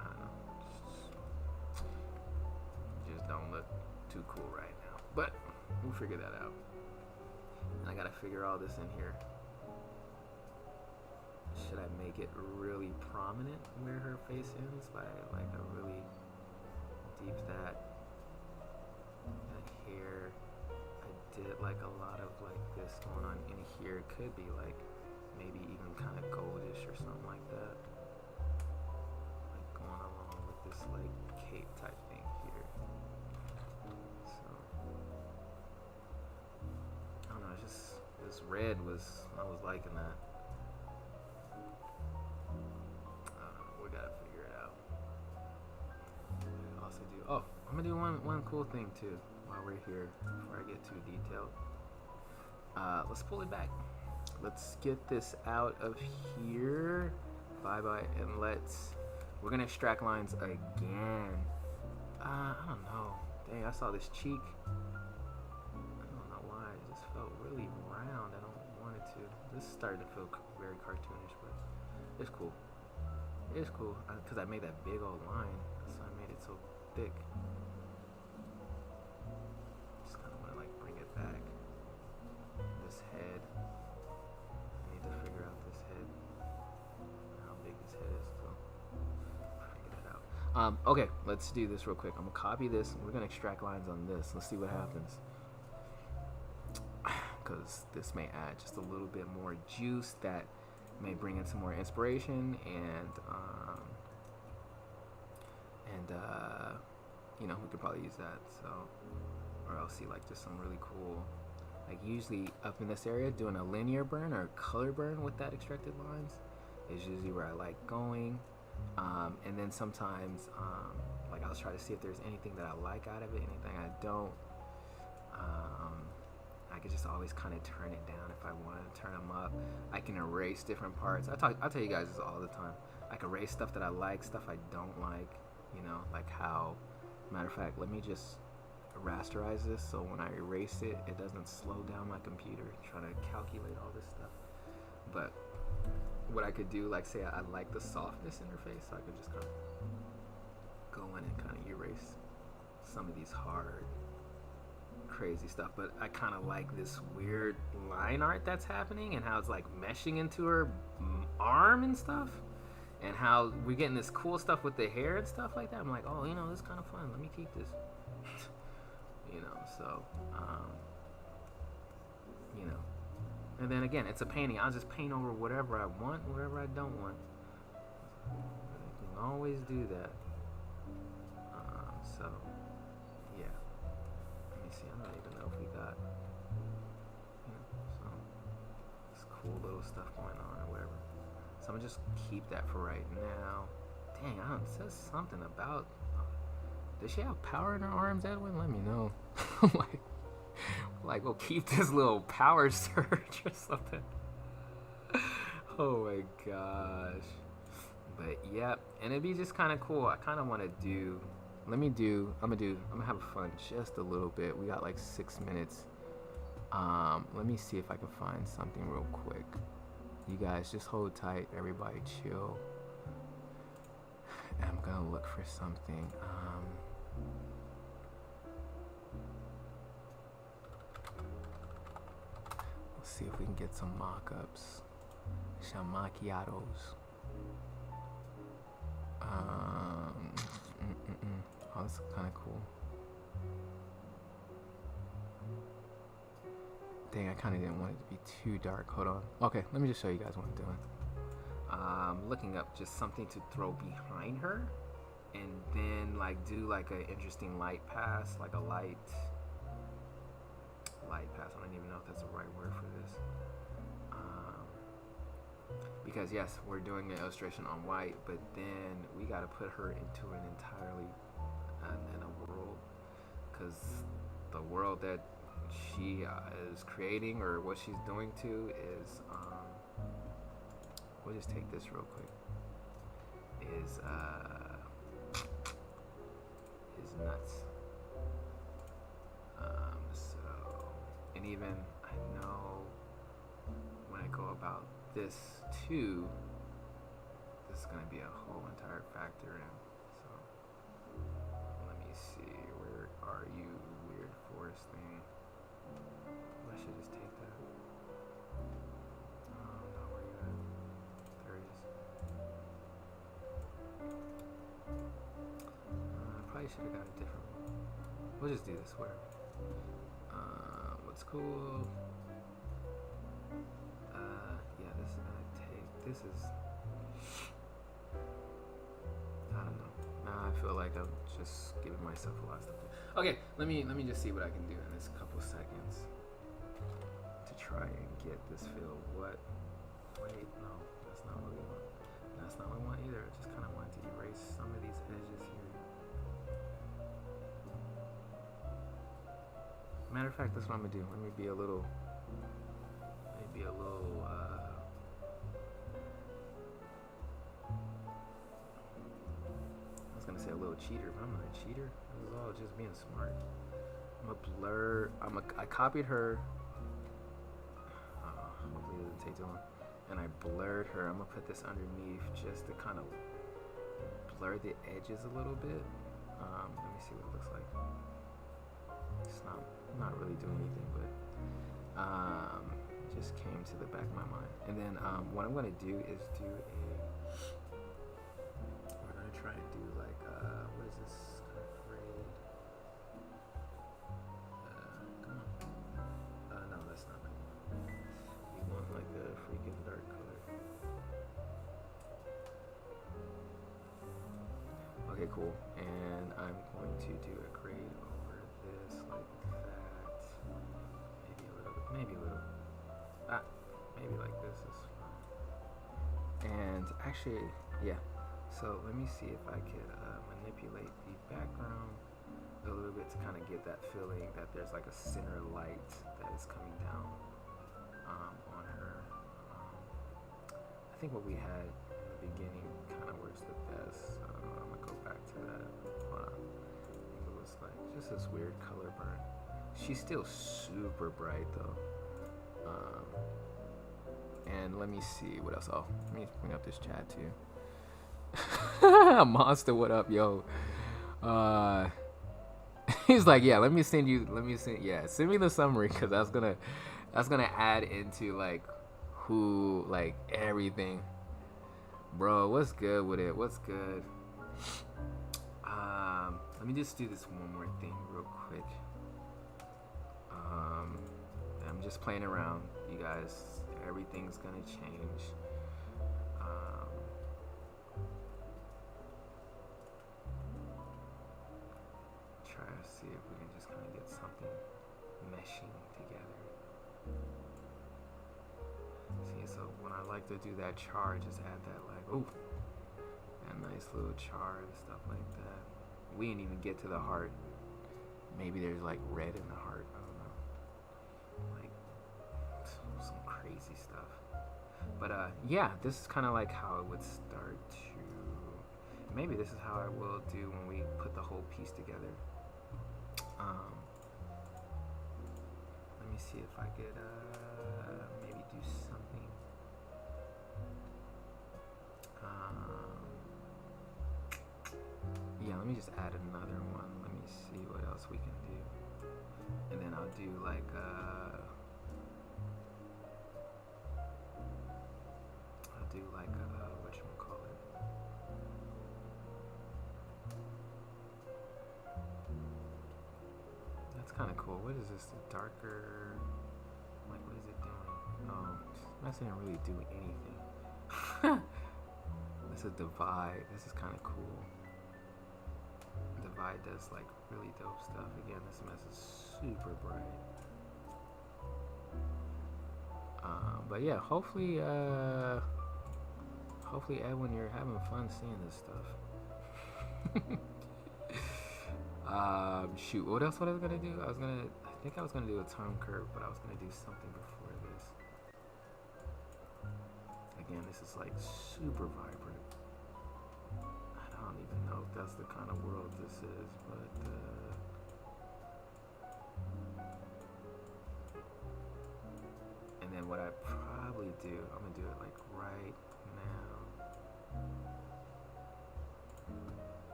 I don't know, just don't look too cool right now, but we'll figure that out. And I gotta figure all this in here. Should I make it really prominent where her face ends by like a really deep that hair? I did like a lot of like this going on in here. It could be like maybe even kind of goldish or something like that. Like going along with this like cape type thing here. So I don't know, it's just this red was, I was liking that. We gotta figure it out. Also do, oh, I'm gonna do one cool thing too while we're here before I get too detailed. Let's pull it back. Let's get this out of here. Bye bye, and we're gonna extract lines again. I don't know. Dang, I saw this cheek. I don't know why. It just felt really round. I don't want it to. This is starting to feel very cartoonish, but it's cool. It's cool because I made that big old line, so I made it so thick. Just kind of want to like bring it back. This head. I need to figure out this head. How big this head is, so figure that out. Okay, let's do this real quick. I'm gonna copy this. And we're gonna extract lines on this. Let's see what happens. Because this may add just a little bit more juice that may bring in some more inspiration and you know, we could probably use that. So, or I'll see like just some really cool, like usually up in this area doing a linear burn or color burn with that extracted lines is usually where I like going. And then sometimes like I'll try to see if there's anything that I like out of it, anything I don't. I could just always kind of turn it down if I want to turn them up. I can erase different parts. I'll tell you guys this all the time. I can erase stuff that I like, stuff I don't like, you know, like how, matter of fact, let me just rasterize this so when I erase it, it doesn't slow down my computer trying to calculate all this stuff. But what I could do, like say I like the softness interface, so I could just kind of go in and kind of erase some of these hard, crazy stuff. But I kind of like this weird line art that's happening and how it's like meshing into her arm and stuff, and how we're getting this cool stuff with the hair and stuff like that. I'm like, oh, you know, this is kind of fun. Let me keep this. You know, so you know, and then again, it's a painting. I'll just paint over whatever I want, whatever I don't want. You can always do that. So yeah, let me see. I don't even know if we got, you know, some this cool little stuff going on or whatever. So I'm gonna just keep that for right now. Dang, I don't, it says something about. Does she have power in her arms, Edwin? Let me know. I'm like, we'll keep this little power surge or something. Oh my gosh. But yeah, and it'd be just kind of cool. I kind of want to do. I'm gonna have fun just a little bit. We got like 6 minutes. Let me see if I can find something real quick. You guys just hold tight. Everybody chill. And I'm gonna look for something. Let's see if we can get some mock-ups. Some macchiatos. Oh, this is kind of cool. Dang, I kind of didn't want it to be too dark. Hold on. Okay, let me just show you guys what I'm doing. Looking up just something to throw behind her, and then like do like an interesting light pass, like a light pass. I don't even know if that's the right word for this. Because yes, we're doing an illustration on white, but then we got to put her into an entirely in a world, because the world that she is creating, or what she's doing to, is we'll just take this real quick, is nuts. So, and even I know when I go about this too, this is going to be a whole entire factor in. So let me see, where are you, weird forest thing? I should just take that. should have got a different one. We'll just do this, whatever. What's cool? Yeah, this is gonna take. This is. I don't know. Now I feel like I'm just giving myself a lot of stuff. Okay, let me just see what I can do in this couple seconds to try and get this feel. What? Wait, no, that's not what we want. That's not what we want either. I just kind of want to erase some of these edges here. Matter of fact, that's what I'm gonna do. Let me be a little. I was gonna say a little cheater, but I'm not a cheater. This is all just being smart. I'm gonna blur. I copied her. Hopefully it doesn't take too long. And I blurred her. I'm gonna put this underneath just to kind of blur the edges a little bit. Let me see what it looks like. It's not really doing anything, but just came to the back of my mind. And then what I'm gonna do is do we're gonna try and do like what is this kind of grade? Come on. No, that's not my one. We want like a freaking dark color. Okay, cool. And I'm going to do a grade over this like that. Maybe a little. Maybe like this is fine. And actually, yeah. So let me see if I could manipulate the background a little bit to kind of get that feeling that there's like a center light that is coming down on her. I think what we had in the beginning kind of works the best. I'm gonna go back to that. Hold on. I think it was like just this weird color burn. She's still super bright though. And let me see what else. Oh, let me bring up this chat too. Monster, what up, yo? He's like, yeah. Send me the summary because that's gonna add into like who like everything, bro. What's good with it? What's good? Let me just do this one more thing real quick. I'm just playing around, you guys. Everything's gonna change. Try to see if we can just kind of get something meshing together. See, so when I like to do that char, just add that like, ooh, that nice little char and stuff like that. We didn't even get to the heart. Maybe there's like red in the heart. I don't know. Like some crazy stuff. But yeah, this is kind of like how it would start to. Maybe this is how I will do when we put the whole piece together. Let me see if I could maybe do something. Yeah, let me just add another one. Let me see what else we can do. And then I'll do like whatchamacallit. That's kind of cool. What is this? The darker, like what is it doing? Oh, that didn't really do anything. It's a divide. This is kind of cool. Divide does like really dope stuff. Again, this mess is super bright. But yeah, hopefully Edwin, you're having fun seeing this stuff. Shoot, what else was I gonna do? I think I was gonna do a tone curve, but I was gonna do something before this. Again, this is like super vibrant. I don't even know if that's the kind of world this is, but and then what I probably do, I'm gonna do it like right now.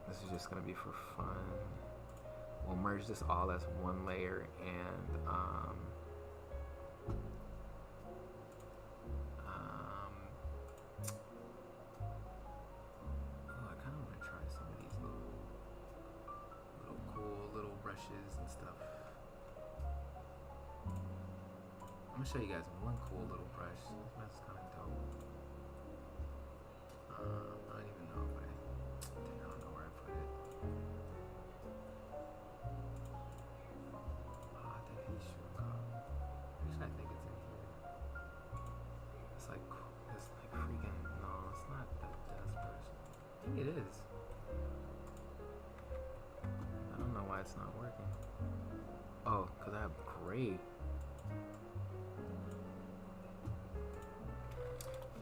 This is just gonna be for fun. We'll merge this all as one layer and I kind of want to try some of these little I'm gonna show you guys one cool little brush. This mess is kind of dope. I don't even know if dang, I don't know where I put it. I think he should go. Actually, I think it's in here. It's like freaking, no, it's not the desk brush. I think it is. I don't know why it's not working. Oh, because I have gray.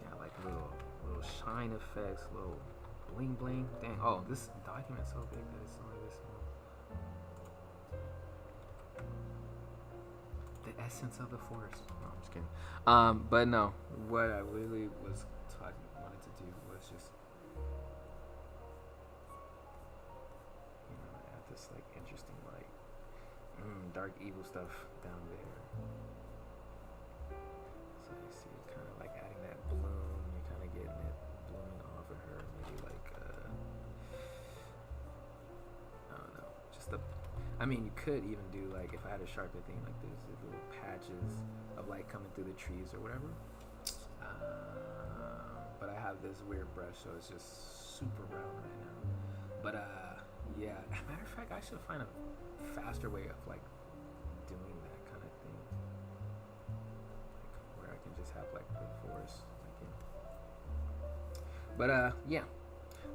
Yeah, like little shine effects, little bling bling. Dang, oh, this document's so big that it's only this small. The essence of the forest. No, I'm just kidding. But no, what I really wanted to do was just, you know, add this like interesting like dark evil stuff down there. So you see, kind of like adding that bloom. You're kind of getting it blooming off of her. Maybe like I don't know. Just the. I mean, you could even do like if I had a sharper thing, like there's these little patches of light coming through the trees or whatever. But I have this weird brush, so it's just super round right now. But yeah. Matter of fact, I should find a faster way of like doing that kind of thing, like where I can just have like the forest, like, you know.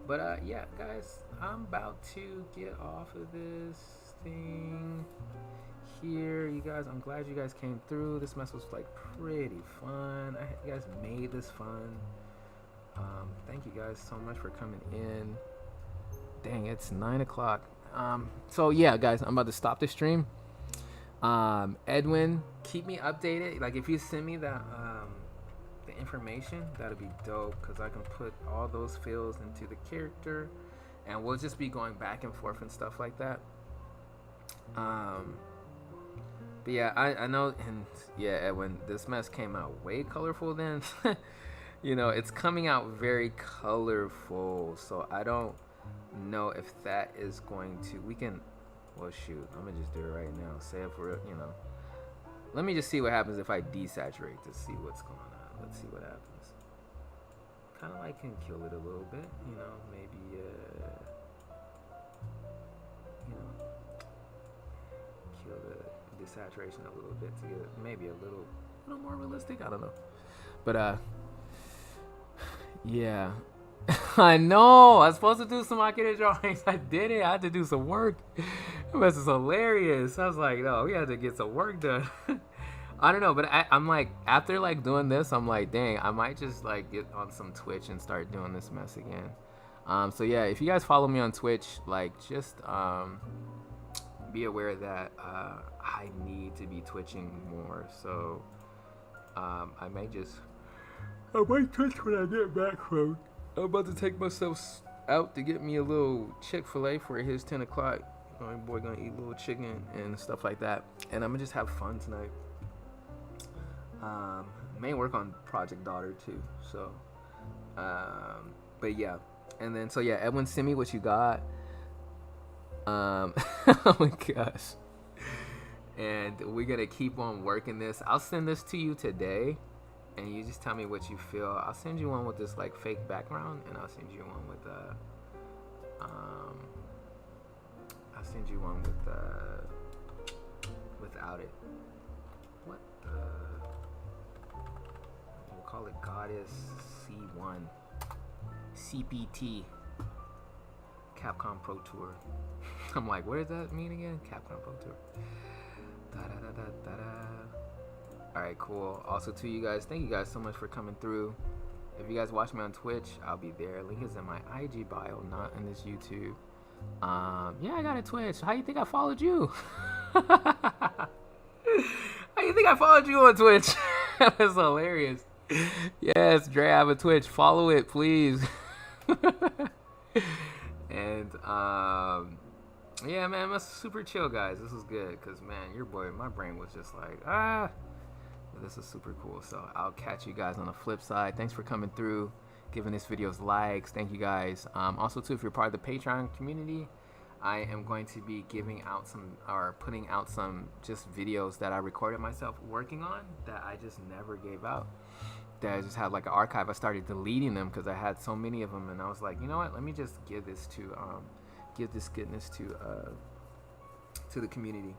But yeah, guys, I'm about to get off of this thing here. You guys, I'm glad you guys came through. This mess was like pretty fun. You guys made this fun. Thank you guys so much for coming in. Dang, it's 9 o'clock. So yeah, guys, I'm about to stop the stream. Edwin, keep me updated. Like if you send me that the information, that'll be dope, because I can put all those fills into the character, and we'll just be going back and forth and stuff like that. But yeah, I know, and yeah, Edwin, this mess came out way colorful then. You know, it's coming out very colorful, so I don't know if that is going to, we can, well shoot, I'm gonna just do it right now. Say it for, you know, let me just see what happens if I desaturate to see what's going on. Let's see what happens. Kind of like can kill it a little bit, you know, maybe you know, kill the desaturation a little bit to get it maybe a little more realistic. I don't know, but yeah. I know. I was supposed to do some Akira drawings. I did it. I had to do some work. This is hilarious. I was like, no, we had to get some work done. I don't know, but I'm like, after like doing this, I'm like, dang, I might just like get on some Twitch and start doing this mess again. So yeah, if you guys follow me on Twitch, like just be aware that I need to be twitching more. So I might twitch when I get back from. I'm about to take myself out to get me a little Chick-fil-A for his 10 o'clock. You know, my boy gonna eat a little chicken and stuff like that. And I'm gonna just have fun tonight. May work on Project Daughter too. So, but yeah. And then, so yeah, Edwin, send me what you got. Oh my gosh. And we're gonna keep on working this. I'll send this to you today. And you just tell me what you feel. I'll send you one with this like fake background, and I'll send you one with without it. What the? We'll call it Goddess C1 CPT Capcom Pro Tour. I'm like, what does that mean again? Capcom Pro Tour. Da da da da da da. Alright, cool. Also to you guys, thank you guys so much for coming through. If you guys watch me on Twitch, I'll be there. Link is in my IG bio, not in this YouTube. Yeah, I got a Twitch. How you think I followed you? How you think I followed you on Twitch? That's hilarious. Yes, Dre, I have a Twitch. Follow it, please. And yeah, man, that's super chill, guys. This was good, cause man, your boy, my brain was just like, this is super cool. So I'll catch you guys on the flip side. Thanks for coming through, giving this videos likes. Thank you guys. Also too, if you're part of the Patreon community, I am going to be giving out some, or putting out some just videos that I recorded myself working on that I just never gave out. That I just had like an archive. I started deleting them because I had so many of them, and I was like, you know what? Let me just give this goodness to the community.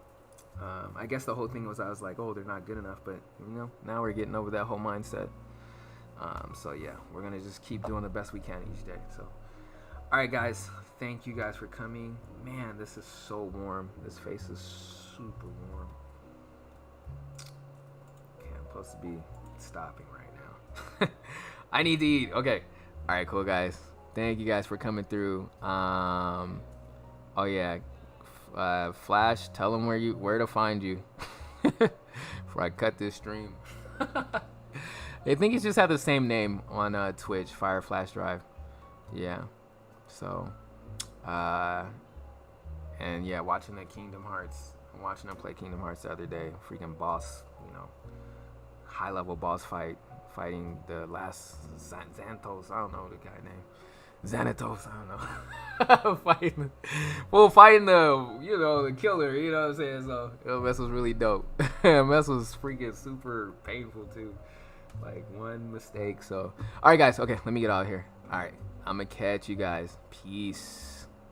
I guess the whole thing was I was like, oh, they're not good enough, but you know, now we're getting over that whole mindset. So yeah, we're gonna just keep doing the best we can each day. So, all right, guys, thank you guys for coming. Man, this is so warm. This face is super warm. Okay, I'm supposed to be stopping right now. I need to eat. Okay. All right, cool, guys. Thank you guys for coming through. Oh yeah, Flash, tell them where to find you before I cut this stream. I think it's just had the same name on Twitch, Fire Flash Drive. Yeah. So, and yeah, watching the Kingdom Hearts. I'm watching them play Kingdom Hearts the other day. Freaking boss, you know, high level boss fighting the last Xanthos. I don't know the guy name. Xanatos, I don't know. fighting the, you know, the killer, you know what I'm saying? So, mess was really dope. Mess was freaking super painful too. Like one mistake. So, all right, guys. Okay, let me get out of here. All right, I'm gonna catch you guys. Peace.